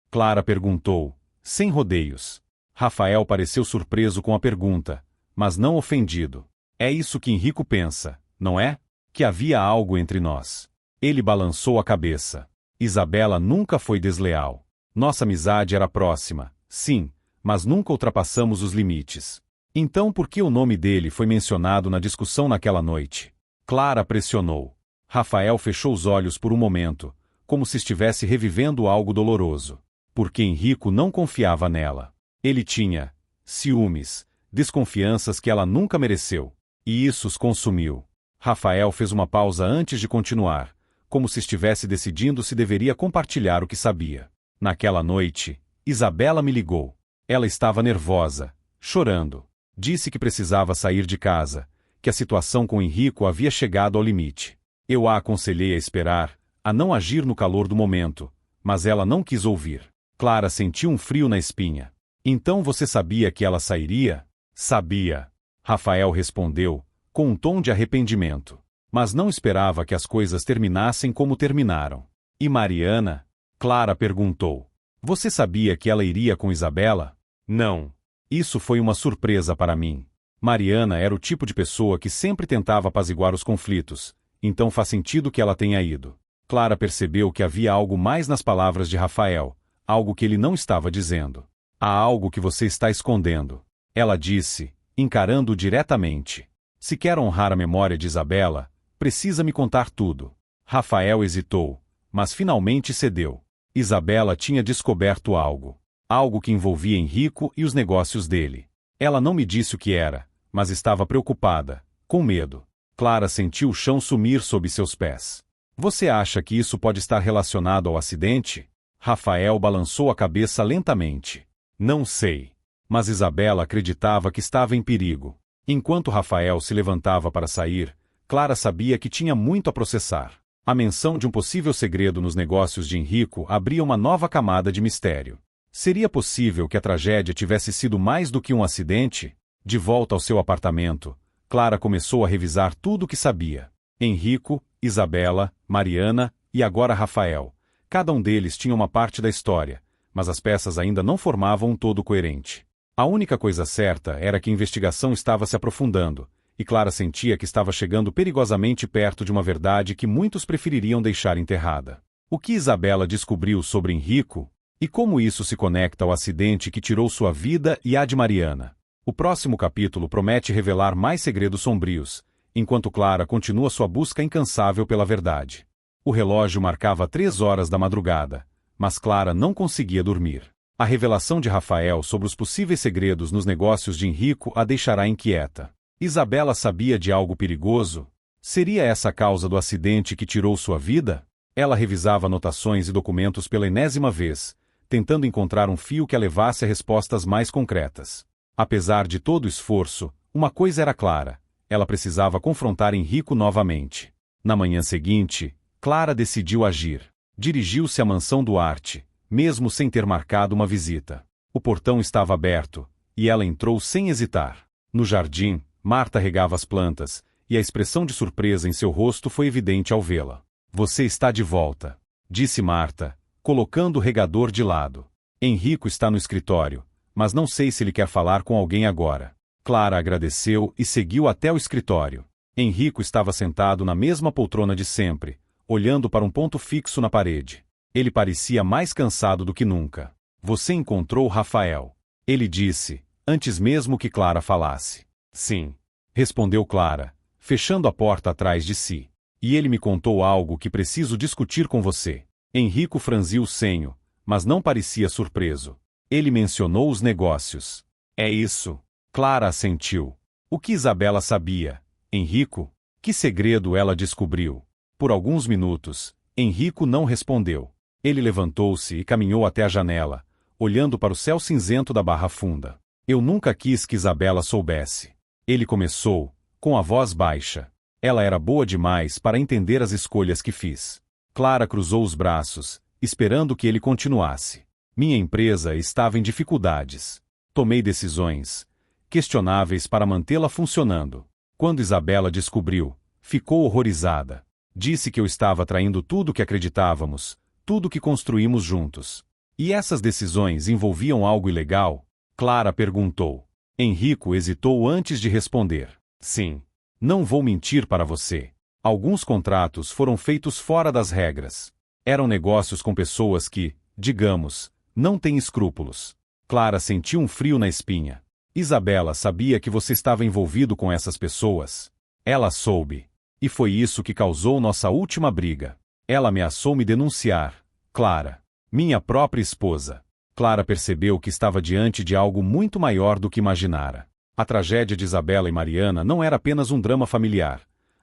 Clara perguntou, sem rodeios. Rafael pareceu surpreso com a pergunta, mas não ofendido. É isso que Henrico pensa, não é? Que havia algo entre nós. Ele balançou a cabeça. Isabela nunca foi desleal. Nossa amizade era próxima, sim, mas nunca ultrapassamos os limites. Então por que o nome dele foi mencionado na discussão naquela noite? Clara pressionou. Rafael fechou os olhos por um momento, como se estivesse revivendo algo doloroso. Porque Henrico não confiava nela. Ele tinha ciúmes, desconfianças que ela nunca mereceu. E isso os consumiu. Rafael fez uma pausa antes de continuar, como se estivesse decidindo se deveria compartilhar o que sabia. Naquela noite, Isabela me ligou. Ela estava nervosa, chorando. Disse que precisava sair de casa, que a situação com Henrico havia chegado ao limite. Eu a aconselhei a esperar, a não agir no calor do momento, mas ela não quis ouvir. Clara sentiu um frio na espinha. Então você sabia que ela sairia? Sabia. Rafael respondeu, com um tom de arrependimento. Mas não esperava que as coisas terminassem como terminaram. E Mariana? Clara perguntou. Você sabia que ela iria com Isabela? Não. Isso foi uma surpresa para mim. Mariana era o tipo de pessoa que sempre tentava apaziguar os conflitos, então faz sentido que ela tenha ido. Clara percebeu que havia algo mais nas palavras de Rafael, algo que ele não estava dizendo. Há algo que você está escondendo. Ela disse, encarando-o diretamente. Se quer honrar a memória de Isabela, precisa me contar tudo. Rafael hesitou, mas finalmente cedeu. Isabela tinha descoberto algo. Algo que envolvia Henrico e os negócios dele. Ela não me disse o que era, mas estava preocupada, com medo. Clara sentiu o chão sumir sob seus pés. Você acha que isso pode estar relacionado ao acidente? Rafael balançou a cabeça lentamente. Não sei. Mas Isabela acreditava que estava em perigo. Enquanto Rafael se levantava para sair, Clara sabia que tinha muito a processar. A menção de um possível segredo nos negócios de Henrico abria uma nova camada de mistério. Seria possível que a tragédia tivesse sido mais do que um acidente? De volta ao seu apartamento, Clara começou a revisar tudo o que sabia. Henrico, Isabela, Mariana e agora Rafael. Cada um deles tinha uma parte da história, mas as peças ainda não formavam um todo coerente. A única coisa certa era que a investigação estava se aprofundando, e Clara sentia que estava chegando perigosamente perto de uma verdade que muitos prefeririam deixar enterrada. O que Isabela descobriu sobre Henrico? E como isso se conecta ao acidente que tirou sua vida e a de Mariana? O próximo capítulo promete revelar mais segredos sombrios, enquanto Clara continua sua busca incansável pela verdade. O relógio marcava 3 horas da madrugada, mas Clara não conseguia dormir. A revelação de Rafael sobre os possíveis segredos nos negócios de Henrico a deixará inquieta. Isabela sabia de algo perigoso? Seria essa a causa do acidente que tirou sua vida? Ela revisava anotações e documentos pela enésima vez, tentando encontrar um fio que a levasse a respostas mais concretas. Apesar de todo o esforço, uma coisa era clara: ela precisava confrontar Henrico novamente. Na manhã seguinte, Clara decidiu agir. Dirigiu-se à mansão Duarte, mesmo sem ter marcado uma visita. O portão estava aberto, e ela entrou sem hesitar. No jardim, Marta regava as plantas, e a expressão de surpresa em seu rosto foi evidente ao vê-la. Você está de volta, disse Marta, colocando o regador de lado. Henrico está no escritório, mas não sei se ele quer falar com alguém agora. Clara agradeceu e seguiu até o escritório. Henrico estava sentado na mesma poltrona de sempre, olhando para um ponto fixo na parede. Ele parecia mais cansado do que nunca. Você encontrou Rafael? Ele disse, antes mesmo que Clara falasse. Sim, respondeu Clara, fechando a porta atrás de si. E ele me contou algo que preciso discutir com você. Henrico franziu o senho, mas não parecia surpreso. Ele mencionou os negócios. É isso. Clara assentiu. O que Isabela sabia? Henrico? Que segredo ela descobriu? Por alguns minutos, Henrico não respondeu. Ele levantou-se e caminhou até a janela, olhando para o céu cinzento da Barra Funda. Eu nunca quis que Isabela soubesse. Ele começou, com a voz baixa. Ela era boa demais para entender as escolhas que fiz. Clara cruzou os braços, esperando que ele continuasse. Minha empresa estava em dificuldades. Tomei decisões questionáveis para mantê-la funcionando. Quando Isabela descobriu, ficou horrorizada. Disse que eu estava traindo tudo que acreditávamos, tudo que construímos juntos. E essas decisões envolviam algo ilegal? Clara perguntou. Henrico hesitou antes de responder. Sim. Não vou mentir para você. Alguns contratos foram feitos fora das regras. Eram negócios com pessoas que, digamos, não têm escrúpulos. Clara sentiu um frio na espinha. Isabela sabia que você estava envolvido com essas pessoas. Ela soube. E foi isso que causou nossa última briga. Ela ameaçou me denunciar. Clara. Minha própria esposa. Clara percebeu que estava diante de algo muito maior do que imaginara. A tragédia de Isabela e Mariana não era apenas um drama familiar.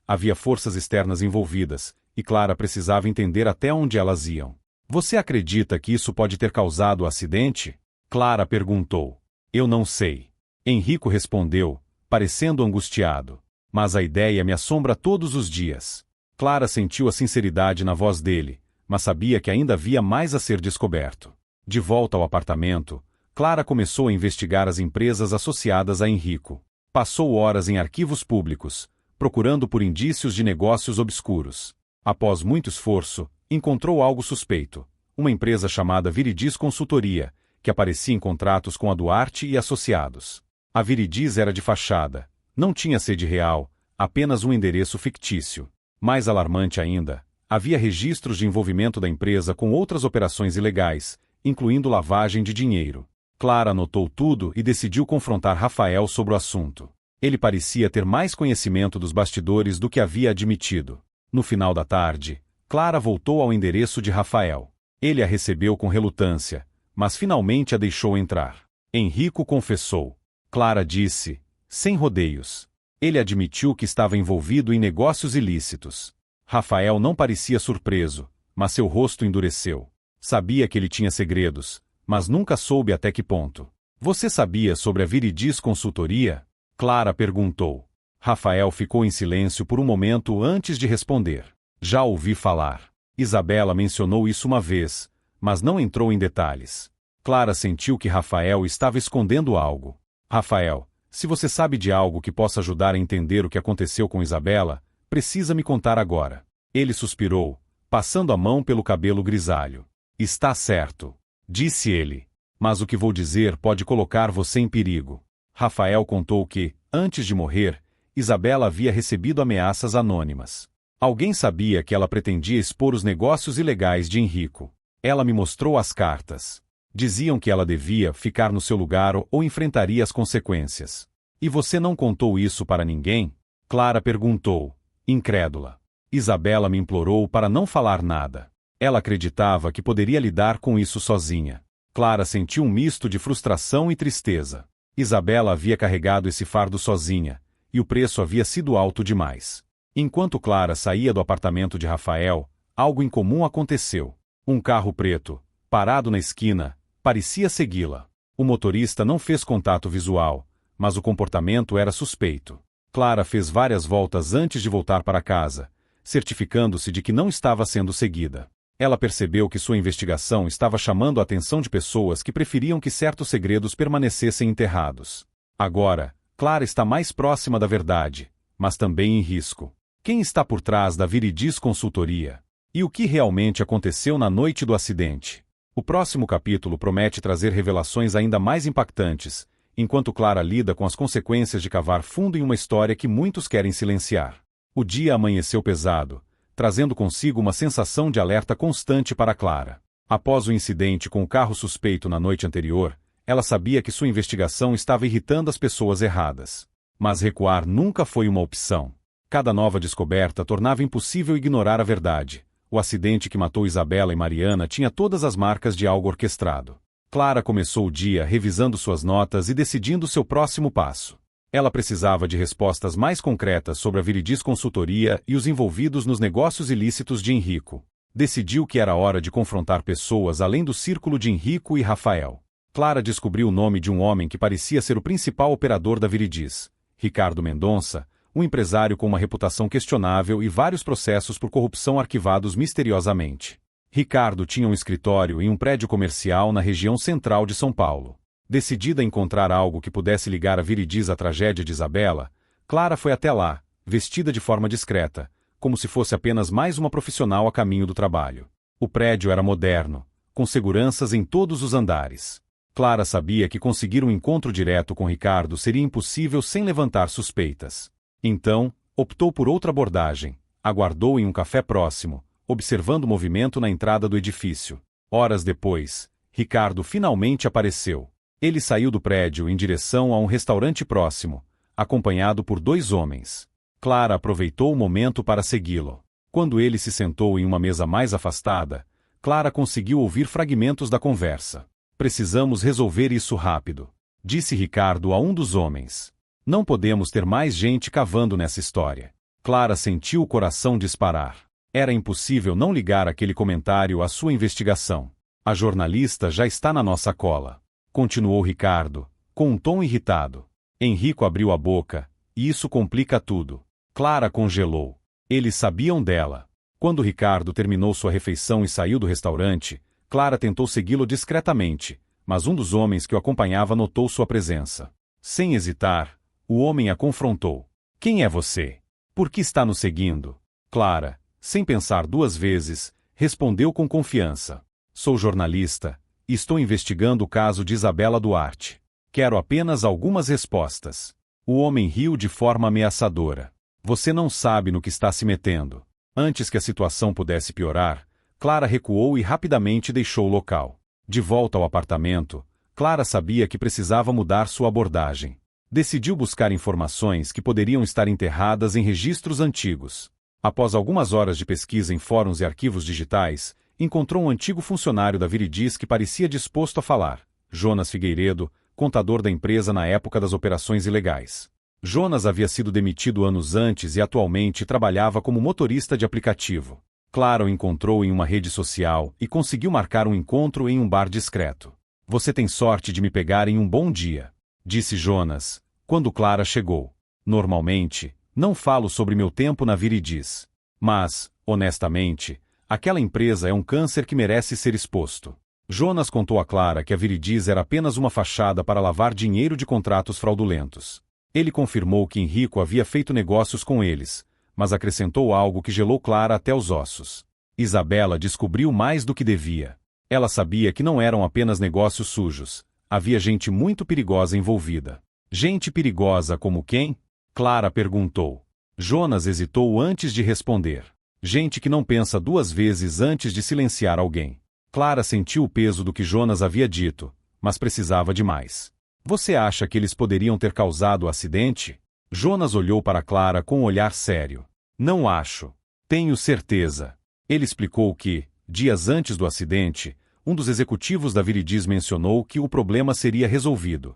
Havia forças externas envolvidas, e Clara precisava entender até onde elas iam. Você acredita que isso pode ter causado o acidente? Clara perguntou. Eu não sei. Henrico respondeu, parecendo angustiado. Mas a ideia me assombra todos os dias. Clara sentiu a sinceridade na voz dele, mas sabia que ainda havia mais a ser descoberto. De volta ao apartamento, Clara começou a investigar as empresas associadas a Henrico. Passou horas em arquivos públicos, procurando por indícios de negócios obscuros. Após muito esforço, encontrou algo suspeito. Uma empresa chamada Viridis Consultoria, que aparecia em contratos com a Duarte e Associados. A Viridis era de fachada. Não tinha sede real, apenas um endereço fictício. Mais alarmante ainda, havia registros de envolvimento da empresa com outras operações ilegais, incluindo lavagem de dinheiro. Clara anotou tudo e decidiu confrontar Rafael sobre o assunto. Ele parecia ter mais conhecimento dos bastidores do que havia admitido. No final da tarde, Clara voltou ao endereço de Rafael. Ele a recebeu com relutância, mas finalmente a deixou entrar. Henrico confessou. Clara disse, sem rodeios. Ele admitiu que estava envolvido em negócios ilícitos. Rafael não parecia surpreso, mas seu rosto endureceu. Sabia que ele tinha segredos, mas nunca soube até que ponto. Você sabia sobre a Viridis Consultoria? Clara perguntou. Rafael ficou em silêncio por um momento antes de responder. Já ouvi falar. Isabela mencionou isso uma vez, mas não entrou em detalhes. Clara sentiu que Rafael estava escondendo algo. Rafael, se você sabe de algo que possa ajudar a entender o que aconteceu com Isabela, precisa me contar agora. Ele suspirou, passando a mão pelo cabelo grisalho. Está certo, disse ele. Mas o que vou dizer pode colocar você em perigo. Rafael contou que, antes de morrer, Isabela havia recebido ameaças anônimas. Alguém sabia que ela pretendia expor os negócios ilegais de Henrico. Ela me mostrou as cartas. Diziam que ela devia ficar no seu lugar ou enfrentaria as consequências. E você não contou isso para ninguém? Clara perguntou, incrédula. Isabela me implorou para não falar nada. Ela acreditava que poderia lidar com isso sozinha. Clara sentiu um misto de frustração e tristeza. Isabela havia carregado esse fardo sozinha, e o preço havia sido alto demais. Enquanto Clara saía do apartamento de Rafael, algo incomum aconteceu. Um carro preto, parado na esquina, parecia segui-la. O motorista não fez contato visual, mas o comportamento era suspeito. Clara fez várias voltas antes de voltar para casa, certificando-se de que não estava sendo seguida. Ela percebeu que sua investigação estava chamando a atenção de pessoas que preferiam que certos segredos permanecessem enterrados. Agora, Clara está mais próxima da verdade, mas também em risco. Quem está por trás da Viridis Consultoria? E o que realmente aconteceu na noite do acidente? O próximo capítulo promete trazer revelações ainda mais impactantes, enquanto Clara lida com as consequências de cavar fundo em uma história que muitos querem silenciar. O dia amanheceu pesado, trazendo consigo uma sensação de alerta constante para Clara. Após o incidente com o carro suspeito na noite anterior, ela sabia que sua investigação estava irritando as pessoas erradas. Mas recuar nunca foi uma opção. Cada nova descoberta tornava impossível ignorar a verdade. O acidente que matou Isabela e Mariana tinha todas as marcas de algo orquestrado. Clara começou o dia revisando suas notas e decidindo seu próximo passo. Ela precisava de respostas mais concretas sobre a Viridis Consultoria e os envolvidos nos negócios ilícitos de Henrico. Decidiu que era hora de confrontar pessoas além do círculo de Henrico e Rafael. Clara descobriu o nome de um homem que parecia ser o principal operador da Viridis, Ricardo Mendonça, um empresário com uma reputação questionável e vários processos por corrupção arquivados misteriosamente. Ricardo tinha um escritório em um prédio comercial na região central de São Paulo. Decidida a encontrar algo que pudesse ligar a Viridis à tragédia de Isabela, Clara foi até lá, vestida de forma discreta, como se fosse apenas mais uma profissional a caminho do trabalho. O prédio era moderno, com seguranças em todos os andares. Clara sabia que conseguir um encontro direto com Ricardo seria impossível sem levantar suspeitas. Então, optou por outra abordagem. Aguardou em um café próximo, observando o movimento na entrada do edifício. Horas depois, Ricardo finalmente apareceu. Ele saiu do prédio em direção a um restaurante próximo, acompanhado por 2 homens. Clara aproveitou o momento para segui-lo. Quando ele se sentou em uma mesa mais afastada, Clara conseguiu ouvir fragmentos da conversa. Precisamos resolver isso rápido, disse Ricardo a um dos homens. Não podemos ter mais gente cavando nessa história. Clara sentiu o coração disparar. Era impossível não ligar aquele comentário à sua investigação. A jornalista já está na nossa cola, continuou Ricardo, com um tom irritado. Henrico abriu a boca, e isso complica tudo. Clara congelou. Eles sabiam dela. Quando Ricardo terminou sua refeição e saiu do restaurante, Clara tentou segui-lo discretamente, mas um dos homens que o acompanhava notou sua presença. Sem hesitar, o homem a confrontou. Quem é você? Por que está nos seguindo? Clara, sem pensar 2 vezes, respondeu com confiança. Sou jornalista, e estou investigando o caso de Isabela Duarte. Quero apenas algumas respostas. O homem riu de forma ameaçadora. Você não sabe no que está se metendo. Antes que a situação pudesse piorar, Clara recuou e rapidamente deixou o local. De volta ao apartamento, Clara sabia que precisava mudar sua abordagem. Decidiu buscar informações que poderiam estar enterradas em registros antigos. Após algumas horas de pesquisa em fóruns e arquivos digitais, encontrou um antigo funcionário da Viridis que parecia disposto a falar. Jonas Figueiredo, contador da empresa na época das operações ilegais. Jonas havia sido demitido anos antes e atualmente trabalhava como motorista de aplicativo. Clara o encontrou em uma rede social e conseguiu marcar um encontro em um bar discreto. Você tem sorte de me pegar em um bom dia, disse Jonas, quando Clara chegou. Normalmente, não falo sobre meu tempo na Viridis. Mas, honestamente, aquela empresa é um câncer que merece ser exposto. Jonas contou a Clara que a Viridis era apenas uma fachada para lavar dinheiro de contratos fraudulentos. Ele confirmou que Henrico havia feito negócios com eles, mas acrescentou algo que gelou Clara até os ossos. Isabela descobriu mais do que devia. Ela sabia que não eram apenas negócios sujos. Havia gente muito perigosa envolvida. Gente perigosa como quem? Clara perguntou. Jonas hesitou antes de responder. Gente que não pensa 2 vezes antes de silenciar alguém. Clara sentiu o peso do que Jonas havia dito, mas precisava de mais. Você acha que eles poderiam ter causado o acidente? Jonas olhou para Clara com um olhar sério. Não acho. Tenho certeza. Ele explicou que, dias antes do acidente, um dos executivos da Viridis mencionou que o problema seria resolvido.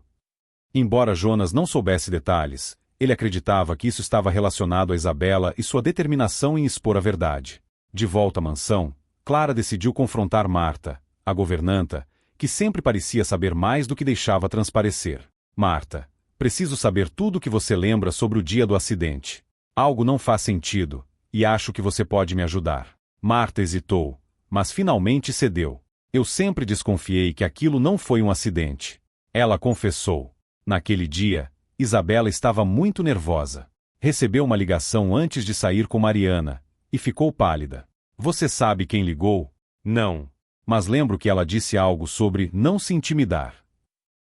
Embora Jonas não soubesse detalhes, ele acreditava que isso estava relacionado a Isabela e sua determinação em expor a verdade. De volta à mansão, Clara decidiu confrontar Marta, a governanta, que sempre parecia saber mais do que deixava transparecer. Marta, preciso saber tudo o que você lembra sobre o dia do acidente. Algo não faz sentido, e acho que você pode me ajudar. Marta hesitou, mas finalmente cedeu. Eu sempre desconfiei que aquilo não foi um acidente. Ela confessou. Naquele dia, Isabela estava muito nervosa. Recebeu uma ligação antes de sair com Mariana, e ficou pálida. Você sabe quem ligou? Não. Mas lembro que ela disse algo sobre não se intimidar.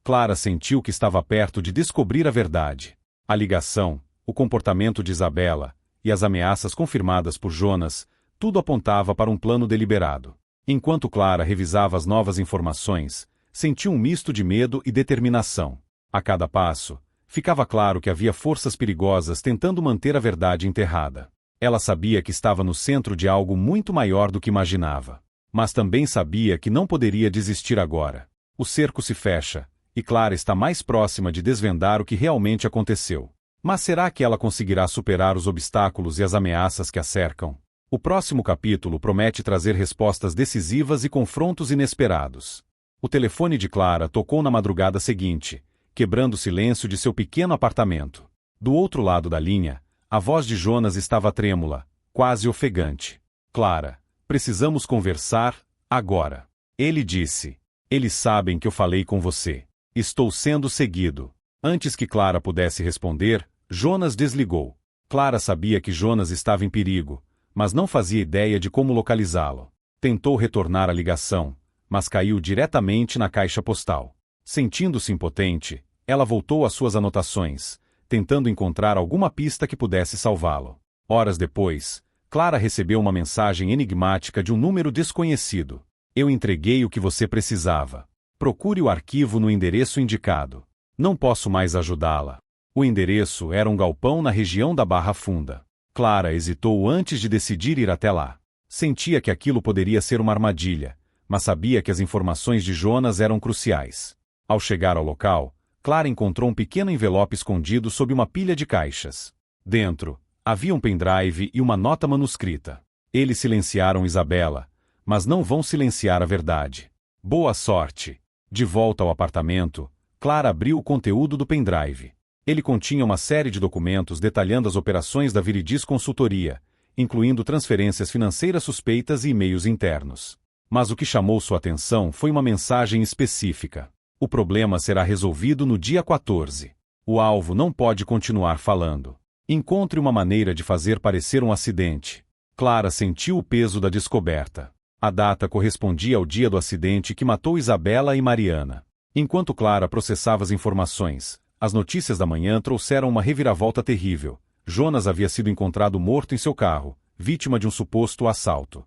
Clara sentiu que estava perto de descobrir a verdade. A ligação, o comportamento de Isabela, e as ameaças confirmadas por Jonas, tudo apontava para um plano deliberado. Enquanto Clara revisava as novas informações, sentiu um misto de medo e determinação. A cada passo, ficava claro que havia forças perigosas tentando manter a verdade enterrada. Ela sabia que estava no centro de algo muito maior do que imaginava. Mas também sabia que não poderia desistir agora. O cerco se fecha, e Clara está mais próxima de desvendar o que realmente aconteceu. Mas será que ela conseguirá superar os obstáculos e as ameaças que a cercam? O próximo capítulo promete trazer respostas decisivas e confrontos inesperados. O telefone de Clara tocou na madrugada seguinte, quebrando o silêncio de seu pequeno apartamento. Do outro lado da linha, a voz de Jonas estava trêmula, quase ofegante. Clara, precisamos conversar, agora. Ele disse. Eles sabem que eu falei com você. Estou sendo seguido. Antes que Clara pudesse responder, Jonas desligou. Clara sabia que Jonas estava em perigo, mas não fazia ideia de como localizá-lo. Tentou retornar a ligação, mas caiu diretamente na caixa postal. Sentindo-se impotente, ela voltou às suas anotações, tentando encontrar alguma pista que pudesse salvá-lo. Horas depois, Clara recebeu uma mensagem enigmática de um número desconhecido. Eu entreguei o que você precisava. Procure o arquivo no endereço indicado. Não posso mais ajudá-la. O endereço era um galpão na região da Barra Funda. Clara hesitou antes de decidir ir até lá. Sentia que aquilo poderia ser uma armadilha, mas sabia que as informações de Jonas eram cruciais. Ao chegar ao local, Clara encontrou um pequeno envelope escondido sob uma pilha de caixas. Dentro, havia um pendrive e uma nota manuscrita. Eles silenciaram Isabela, mas não vão silenciar a verdade. Boa sorte! De volta ao apartamento, Clara abriu o conteúdo do pendrive. Ele continha uma série de documentos detalhando as operações da Viridis Consultoria, incluindo transferências financeiras suspeitas e e-mails internos. Mas o que chamou sua atenção foi uma mensagem específica. O problema será resolvido no dia 14. O alvo não pode continuar falando. Encontre uma maneira de fazer parecer um acidente. Clara sentiu o peso da descoberta. A data correspondia ao dia do acidente que matou Isabela e Mariana. Enquanto Clara processava as informações, as notícias da manhã trouxeram uma reviravolta terrível. Jonas havia sido encontrado morto em seu carro, vítima de um suposto assalto.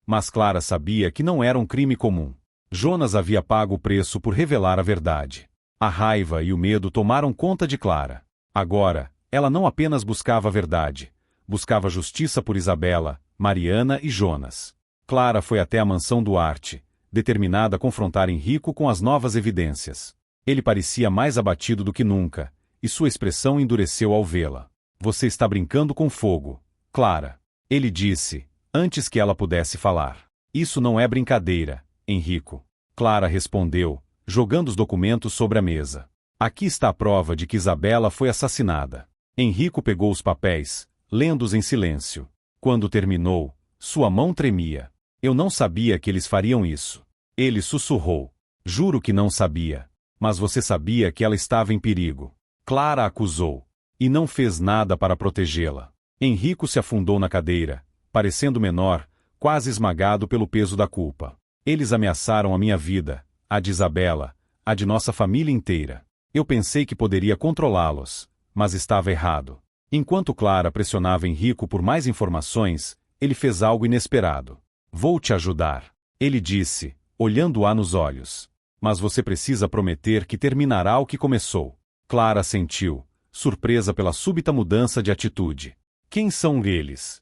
Mas Clara sabia que não era um crime comum. Jonas havia pago o preço por revelar a verdade. A raiva e o medo tomaram conta de Clara. Agora, ela não apenas buscava a verdade, buscava justiça por Isabela, Mariana e Jonas. Clara foi até a mansão Duarte, determinada a confrontar Henrico com as novas evidências. Ele parecia mais abatido do que nunca, e sua expressão endureceu ao vê-la. Você está brincando com fogo, Clara. Ele disse, antes que ela pudesse falar. Isso não é brincadeira, Henrico. Clara respondeu, jogando os documentos sobre a mesa. Aqui está a prova de que Isabela foi assassinada. Henrico pegou os papéis, lendo-os em silêncio. Quando terminou, sua mão tremia. Eu não sabia que eles fariam isso. Ele sussurrou. Juro que não sabia. Mas você sabia que ela estava em perigo. Clara acusou. E não fez nada para protegê-la. Henrico se afundou na cadeira, parecendo menor, quase esmagado pelo peso da culpa. Eles ameaçaram a minha vida, a de Isabela, a de nossa família inteira. Eu pensei que poderia controlá-los, mas estava errado. Enquanto Clara pressionava Henrico por mais informações, ele fez algo inesperado. Vou te ajudar. Ele disse, olhando-a nos olhos. Mas você precisa prometer que terminará o que começou. Clara assentiu, surpresa pela súbita mudança de atitude. Quem são eles?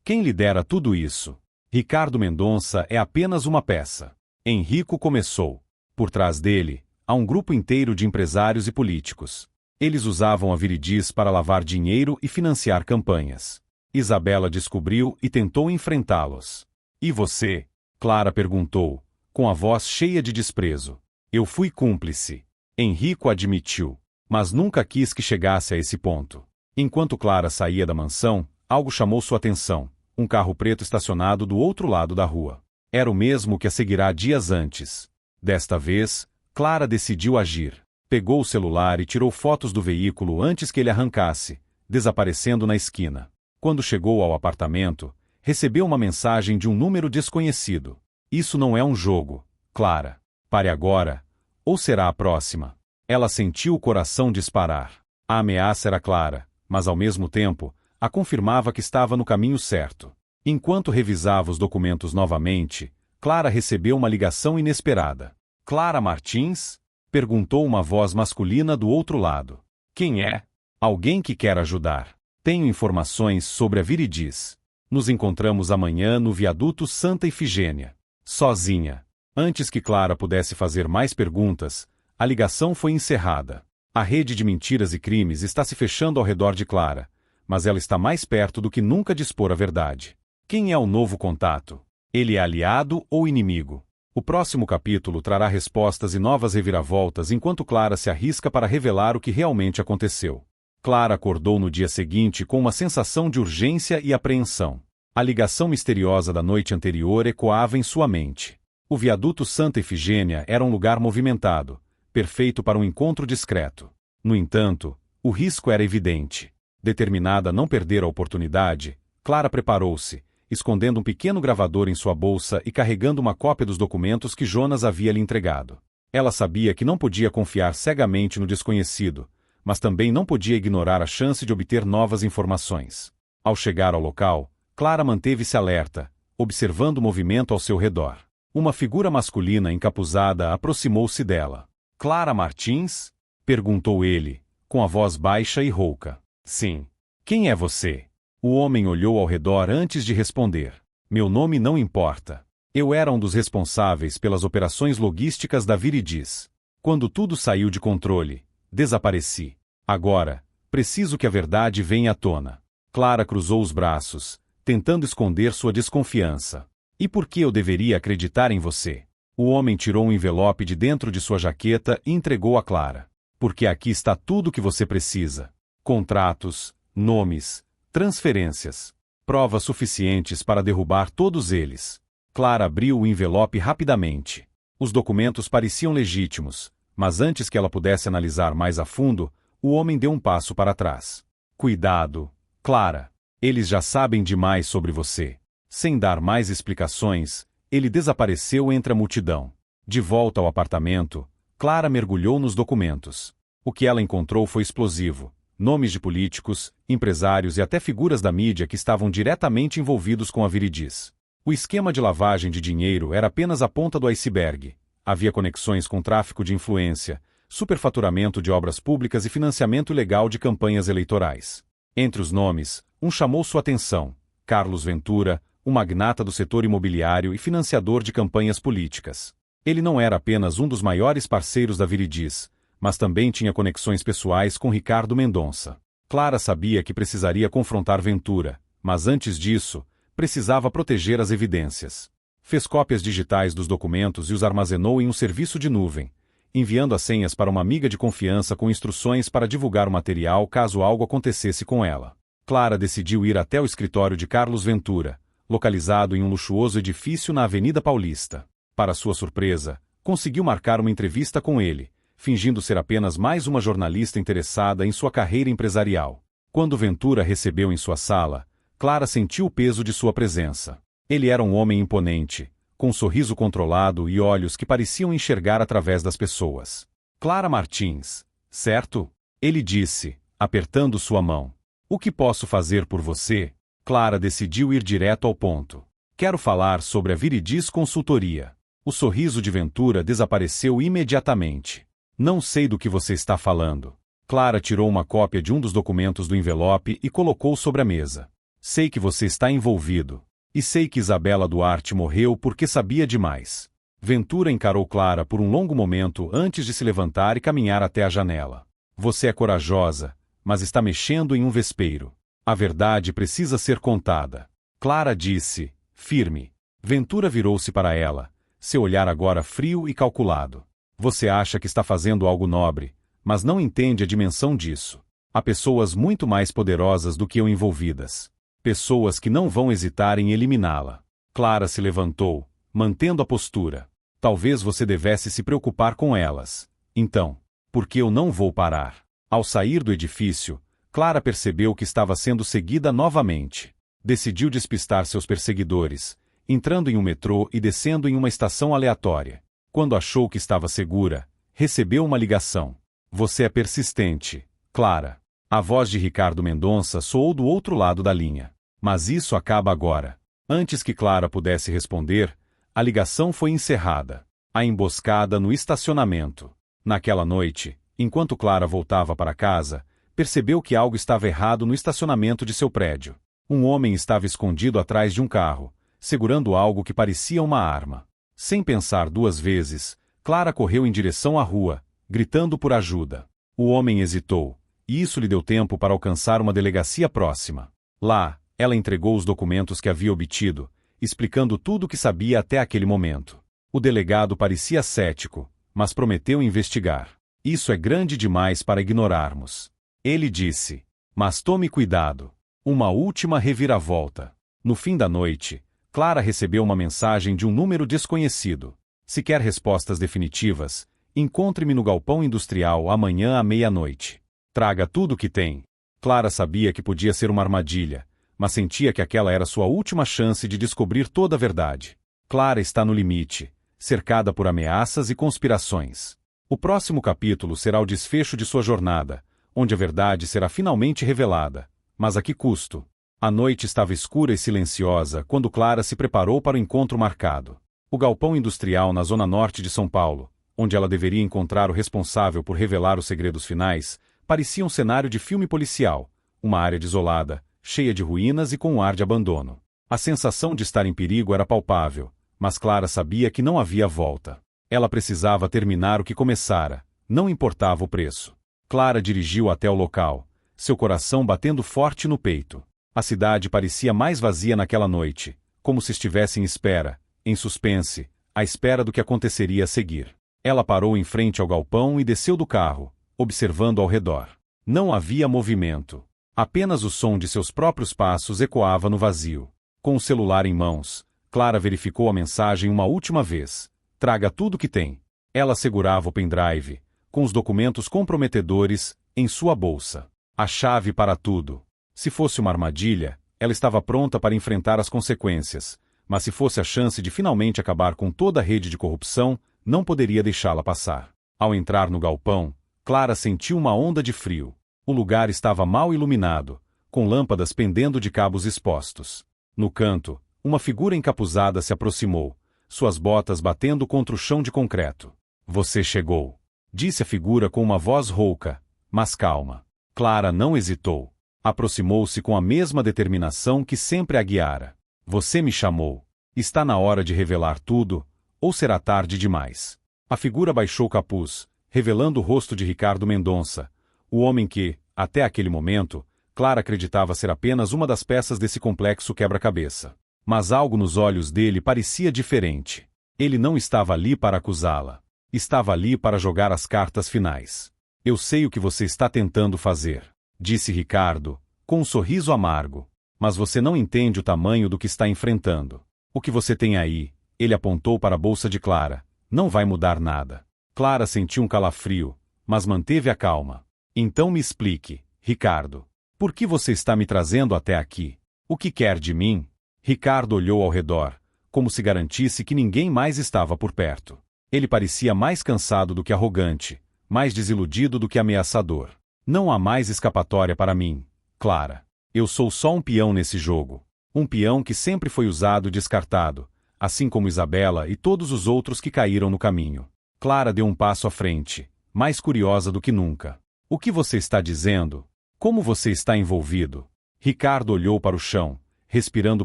Quem lidera tudo isso? Ricardo Mendonça é apenas uma peça. Henrico começou. Por trás dele, há um grupo inteiro de empresários e políticos. Eles usavam a Viridis para lavar dinheiro e financiar campanhas. Isabela descobriu e tentou enfrentá-los. E você? Clara perguntou, com a voz cheia de desprezo. Eu fui cúmplice. Henrico admitiu, mas nunca quis que chegasse a esse ponto. Enquanto Clara saía da mansão, algo chamou sua atenção. Um carro preto estacionado do outro lado da rua. Era o mesmo que a seguirá dias antes. Desta vez, Clara decidiu agir. Pegou o celular e tirou fotos do veículo antes que ele arrancasse, desaparecendo na esquina. Quando chegou ao apartamento, recebeu uma mensagem de um número desconhecido. Isso não é um jogo, Clara. Pare agora, ou será a próxima. Ela sentiu o coração disparar. A ameaça era clara, mas ao mesmo tempo, a confirmava que estava no caminho certo. Enquanto revisava os documentos novamente, Clara recebeu uma ligação inesperada. Clara Martins? Perguntou uma voz masculina do outro lado. Quem é? Alguém que quer ajudar. Tenho informações sobre a Viridis. Nos encontramos amanhã no viaduto Santa Ifigênia. Sozinha. Antes que Clara pudesse fazer mais perguntas, a ligação foi encerrada. A rede de mentiras e crimes está se fechando ao redor de Clara, mas ela está mais perto do que nunca de expor a verdade. Quem é o novo contato? Ele é aliado ou inimigo? O próximo capítulo trará respostas e novas reviravoltas enquanto Clara se arrisca para revelar o que realmente aconteceu. Clara acordou no dia seguinte com uma sensação de urgência e apreensão. A ligação misteriosa da noite anterior ecoava em sua mente. O viaduto Santa Ifigênia era um lugar movimentado, perfeito para um encontro discreto. No entanto, o risco era evidente. Determinada a não perder a oportunidade, Clara preparou-se, escondendo um pequeno gravador em sua bolsa e carregando uma cópia dos documentos que Jonas havia lhe entregado. Ela sabia que não podia confiar cegamente no desconhecido, mas também não podia ignorar a chance de obter novas informações. Ao chegar ao local, Clara manteve-se alerta, observando o movimento ao seu redor. Uma figura masculina encapuzada aproximou-se dela. "Clara Martins?" perguntou ele, com a voz baixa e rouca. "Sim. Quem é você?" O homem olhou ao redor antes de responder. "Meu nome não importa. Eu era um dos responsáveis pelas operações logísticas da Viridis. Quando tudo saiu de controle, desapareci. Agora, preciso que a verdade venha à tona." Clara cruzou os braços, tentando esconder sua desconfiança. "E por que eu deveria acreditar em você?" O homem tirou um envelope de dentro de sua jaqueta e entregou a Clara. "Porque aqui está tudo o que você precisa. Contratos, nomes, transferências. Provas suficientes para derrubar todos eles." Clara abriu o envelope rapidamente. Os documentos pareciam legítimos, mas antes que ela pudesse analisar mais a fundo, o homem deu um passo para trás. "Cuidado, Clara. Eles já sabem demais sobre você." Sem dar mais explicações, ele desapareceu entre a multidão. De volta ao apartamento, Clara mergulhou nos documentos. O que ela encontrou foi explosivo. Nomes de políticos, empresários e até figuras da mídia que estavam diretamente envolvidos com a Viridis. O esquema de lavagem de dinheiro era apenas a ponta do iceberg. Havia conexões com tráfico de influência, superfaturamento de obras públicas e financiamento ilegal de campanhas eleitorais. Entre os nomes, um chamou sua atenção: Carlos Ventura, um magnata do setor imobiliário e financiador de campanhas políticas. Ele não era apenas um dos maiores parceiros da Viridis, mas também tinha conexões pessoais com Ricardo Mendonça. Clara sabia que precisaria confrontar Ventura, mas antes disso, precisava proteger as evidências. Fez cópias digitais dos documentos e os armazenou em um serviço de nuvem, enviando as senhas para uma amiga de confiança com instruções para divulgar o material caso algo acontecesse com ela. Clara decidiu ir até o escritório de Carlos Ventura, localizado em um luxuoso edifício na Avenida Paulista. Para sua surpresa, conseguiu marcar uma entrevista com ele, fingindo ser apenas mais uma jornalista interessada em sua carreira empresarial. Quando Ventura recebeu em sua sala, Clara sentiu o peso de sua presença. Ele era um homem imponente, com um sorriso controlado e olhos que pareciam enxergar através das pessoas. "Clara Martins, certo?" ele disse, apertando sua mão. "O que posso fazer por você?" Clara decidiu ir direto ao ponto. "Quero falar sobre a Viridis Consultoria." O sorriso de Ventura desapareceu imediatamente. "Não sei do que você está falando." Clara tirou uma cópia de um dos documentos do envelope e colocou sobre a mesa. "Sei que você está envolvido. E sei que Isabela Duarte morreu porque sabia demais." Ventura encarou Clara por um longo momento antes de se levantar e caminhar até a janela. "Você é corajosa, mas está mexendo em um vespeiro. A verdade precisa ser contada." Clara disse, firme. Ventura virou-se para ela, seu olhar agora frio e calculado. "Você acha que está fazendo algo nobre, mas não entende a dimensão disso. Há pessoas muito mais poderosas do que eu envolvidas. Pessoas que não vão hesitar em eliminá-la." Clara se levantou, mantendo a postura. "Talvez você devesse se preocupar com elas. Então, por que eu não vou parar?" Ao sair do edifício, Clara percebeu que estava sendo seguida novamente. Decidiu despistar seus perseguidores, entrando em um metrô e descendo em uma estação aleatória. Quando achou que estava segura, recebeu uma ligação. "Você é persistente, Clara." A voz de Ricardo Mendonça soou do outro lado da linha. "Mas isso acaba agora." Antes que Clara pudesse responder, a ligação foi encerrada. A emboscada no estacionamento. Naquela noite, enquanto Clara voltava para casa, percebeu que algo estava errado no estacionamento de seu prédio. Um homem estava escondido atrás de um carro, segurando algo que parecia uma arma. Sem pensar duas vezes, Clara correu em direção à rua, gritando por ajuda. O homem hesitou, e isso lhe deu tempo para alcançar uma delegacia próxima. Lá, ela entregou os documentos que havia obtido, explicando tudo o que sabia até aquele momento. O delegado parecia cético, mas prometeu investigar. "Isso é grande demais para ignorarmos." Ele disse. "Mas tome cuidado. Uma última reviravolta." No fim da noite, Clara recebeu uma mensagem de um número desconhecido. "Se quer respostas definitivas, Encontre-me no galpão industrial amanhã à meia-noite. Traga tudo o que tem. Clara sabia que podia ser uma armadilha, mas sentia que aquela era sua última chance de descobrir toda a verdade. Clara está no limite, cercada por ameaças e conspirações. O próximo capítulo será o desfecho de sua jornada, onde a verdade será finalmente revelada. Mas a que custo? A noite estava escura e silenciosa quando Clara se preparou para o encontro marcado. O galpão industrial na zona norte de São Paulo, onde ela deveria encontrar o responsável por revelar os segredos finais, parecia um cenário de filme policial, uma área desolada, cheia de ruínas e com um ar de abandono. A sensação de estar em perigo era palpável, mas Clara sabia que não havia volta. Ela precisava terminar o que começara, não importava o preço. Clara dirigiu até o local, seu coração batendo forte no peito. A cidade parecia mais vazia naquela noite, como se estivesse em espera, em suspense, à espera do que aconteceria a seguir. Ela parou em frente ao galpão e desceu do carro, observando ao redor. Não havia movimento. Apenas o som de seus próprios passos ecoava no vazio. Com o celular em mãos, Clara verificou a mensagem uma última vez. Traga tudo que tem. Ela segurava o pendrive, com os documentos comprometedores, em sua bolsa. A chave para tudo. Se fosse uma armadilha, ela estava pronta para enfrentar as consequências, mas se fosse a chance de finalmente acabar com toda a rede de corrupção, não poderia deixá-la passar. Ao entrar no galpão, Clara sentiu uma onda de frio. O lugar estava mal iluminado, com lâmpadas pendendo de cabos expostos. No canto, uma figura encapuzada se aproximou, suas botas batendo contra o chão de concreto. Você chegou, disse a figura com uma voz rouca, mas calma. Clara não hesitou. Aproximou-se com a mesma determinação que sempre a guiara. Você me chamou. Está na hora de revelar tudo, ou será tarde demais? A figura baixou o capuz, revelando o rosto de Ricardo Mendonça, o homem que, até aquele momento, Clara acreditava ser apenas uma das peças desse complexo quebra-cabeça. Mas algo nos olhos dele parecia diferente. Ele não estava ali para acusá-la. Estava ali para jogar as cartas finais. Eu sei o que você está tentando fazer, disse Ricardo, com um sorriso amargo. Mas você não entende o tamanho do que está enfrentando. O que você tem aí, ele apontou para a bolsa de Clara, não vai mudar nada. Clara sentiu um calafrio, mas manteve a calma. Então me explique, Ricardo. Por que você está me trazendo até aqui? O que quer de mim? Ricardo olhou ao redor, como se garantisse que ninguém mais estava por perto. Ele parecia mais cansado do que arrogante, mais desiludido do que ameaçador. Não há mais escapatória para mim, Clara. Eu sou só um peão nesse jogo. Um peão que sempre foi usado e descartado, assim como Isabela e todos os outros que caíram no caminho. Clara deu um passo à frente, mais curiosa do que nunca. O que você está dizendo? Como você está envolvido? Ricardo olhou para o chão, respirando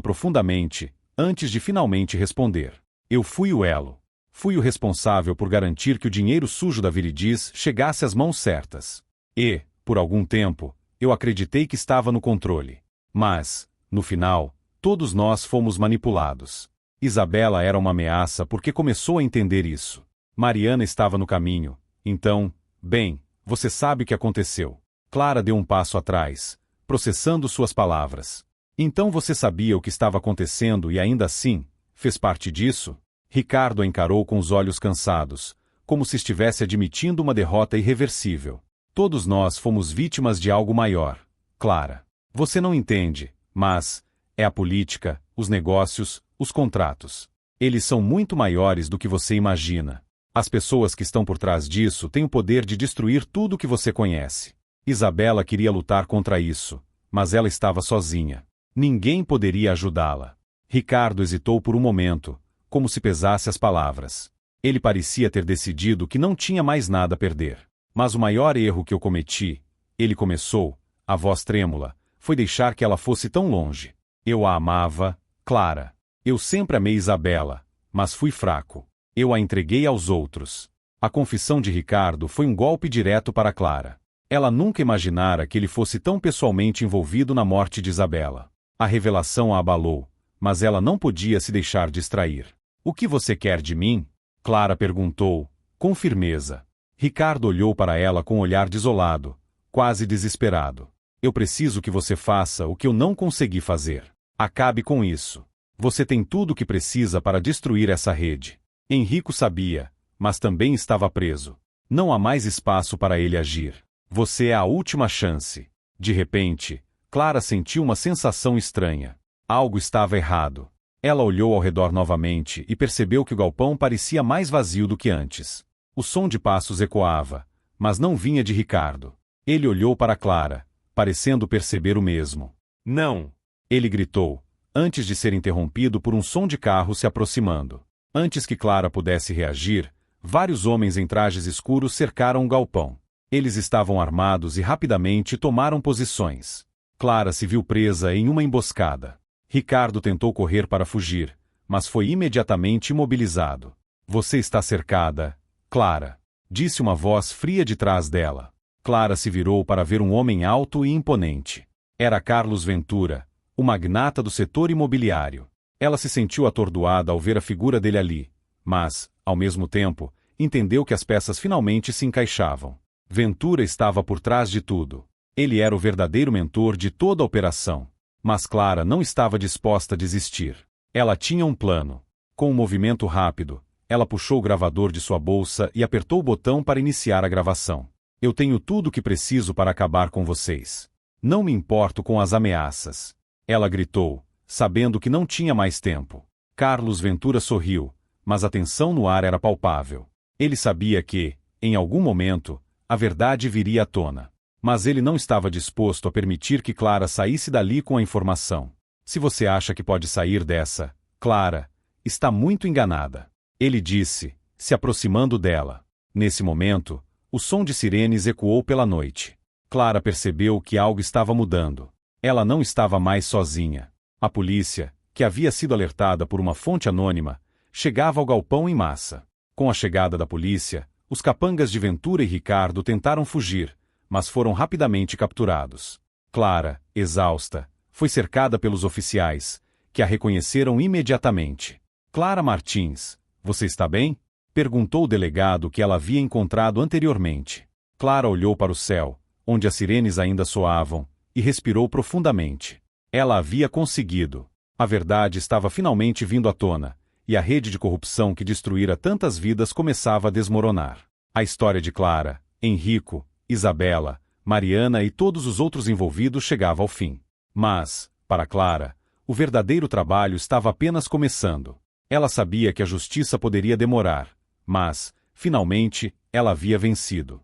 profundamente, antes de finalmente responder. Eu fui o elo. Fui o responsável por garantir que o dinheiro sujo da Viridis chegasse às mãos certas. E, por algum tempo, eu acreditei que estava no controle. Mas, no final, todos nós fomos manipulados. Isabela era uma ameaça porque começou a entender isso. Mariana estava no caminho. Então, bem, você sabe o que aconteceu. Clara deu um passo atrás, processando suas palavras. Então você sabia o que estava acontecendo e ainda assim, fez parte disso? Ricardo a encarou com os olhos cansados, como se estivesse admitindo uma derrota irreversível. Todos nós fomos vítimas de algo maior, Clara. Você não entende, mas é a política, os negócios, os contratos. Eles são muito maiores do que você imagina. As pessoas que estão por trás disso têm o poder de destruir tudo o que você conhece. Isabela queria lutar contra isso, mas ela estava sozinha. Ninguém poderia ajudá-la. Ricardo hesitou por um momento, como se pesasse as palavras. Ele parecia ter decidido que não tinha mais nada a perder. Mas o maior erro que eu cometi, ele começou, a voz trêmula, foi deixar que ela fosse tão longe. Eu a amava, Clara. Eu sempre amei Isabela, mas fui fraco. Eu a entreguei aos outros. A confissão de Ricardo foi um golpe direto para Clara. Ela nunca imaginara que ele fosse tão pessoalmente envolvido na morte de Isabela. A revelação a abalou, mas ela não podia se deixar distrair. O que você quer de mim? Clara perguntou, com firmeza. Ricardo olhou para ela com um olhar desolado, quase desesperado. Eu preciso que você faça o que eu não consegui fazer. Acabe com isso. Você tem tudo o que precisa para destruir essa rede. Henrico sabia, mas também estava preso. Não há mais espaço para ele agir. Você é a última chance. De repente, Clara sentiu uma sensação estranha. Algo estava errado. Ela olhou ao redor novamente e percebeu que o galpão parecia mais vazio do que antes. O som de passos ecoava, mas não vinha de Ricardo. Ele olhou para Clara, parecendo perceber o mesmo. Não! Ele gritou, antes de ser interrompido por um som de carro se aproximando. Antes que Clara pudesse reagir, vários homens em trajes escuros cercaram o galpão. Eles estavam armados e rapidamente tomaram posições. Clara se viu presa em uma emboscada. Ricardo tentou correr para fugir, mas foi imediatamente imobilizado. Você está cercada, Clara, disse uma voz fria de trás dela. Clara se virou para ver um homem alto e imponente. Era Carlos Ventura, o magnata do setor imobiliário. Ela se sentiu atordoada ao ver a figura dele ali, mas, ao mesmo tempo, entendeu que as peças finalmente se encaixavam. Ventura estava por trás de tudo. Ele era o verdadeiro mentor de toda a operação. Mas Clara não estava disposta a desistir. Ela tinha um plano. Com um movimento rápido, ela puxou o gravador de sua bolsa e apertou o botão para iniciar a gravação. Eu tenho tudo o que preciso para acabar com vocês. Não me importo com as ameaças. Ela gritou, sabendo que não tinha mais tempo. Carlos Ventura sorriu, mas a tensão no ar era palpável. Ele sabia que, em algum momento, a verdade viria à tona. Mas ele não estava disposto a permitir que Clara saísse dali com a informação. Se você acha que pode sair dessa, Clara, está muito enganada. Ele disse, se aproximando dela. Nesse momento, o som de sirenes ecoou pela noite. Clara percebeu que algo estava mudando. Ela não estava mais sozinha. A polícia, que havia sido alertada por uma fonte anônima, chegava ao galpão em massa. Com a chegada da polícia, os capangas de Ventura e Ricardo tentaram fugir, mas foram rapidamente capturados. Clara, exausta, foi cercada pelos oficiais, que a reconheceram imediatamente. Clara Martins, você está bem? Perguntou o delegado que ela havia encontrado anteriormente. Clara olhou para o céu, onde as sirenes ainda soavam, e respirou profundamente. Ela havia conseguido. A verdade estava finalmente vindo à tona, e a rede de corrupção que destruíra tantas vidas começava a desmoronar. A história de Clara, Henrico, Isabela, Mariana e todos os outros envolvidos chegava ao fim. Mas, para Clara, o verdadeiro trabalho estava apenas começando. Ela sabia que a justiça poderia demorar, mas, finalmente, ela havia vencido.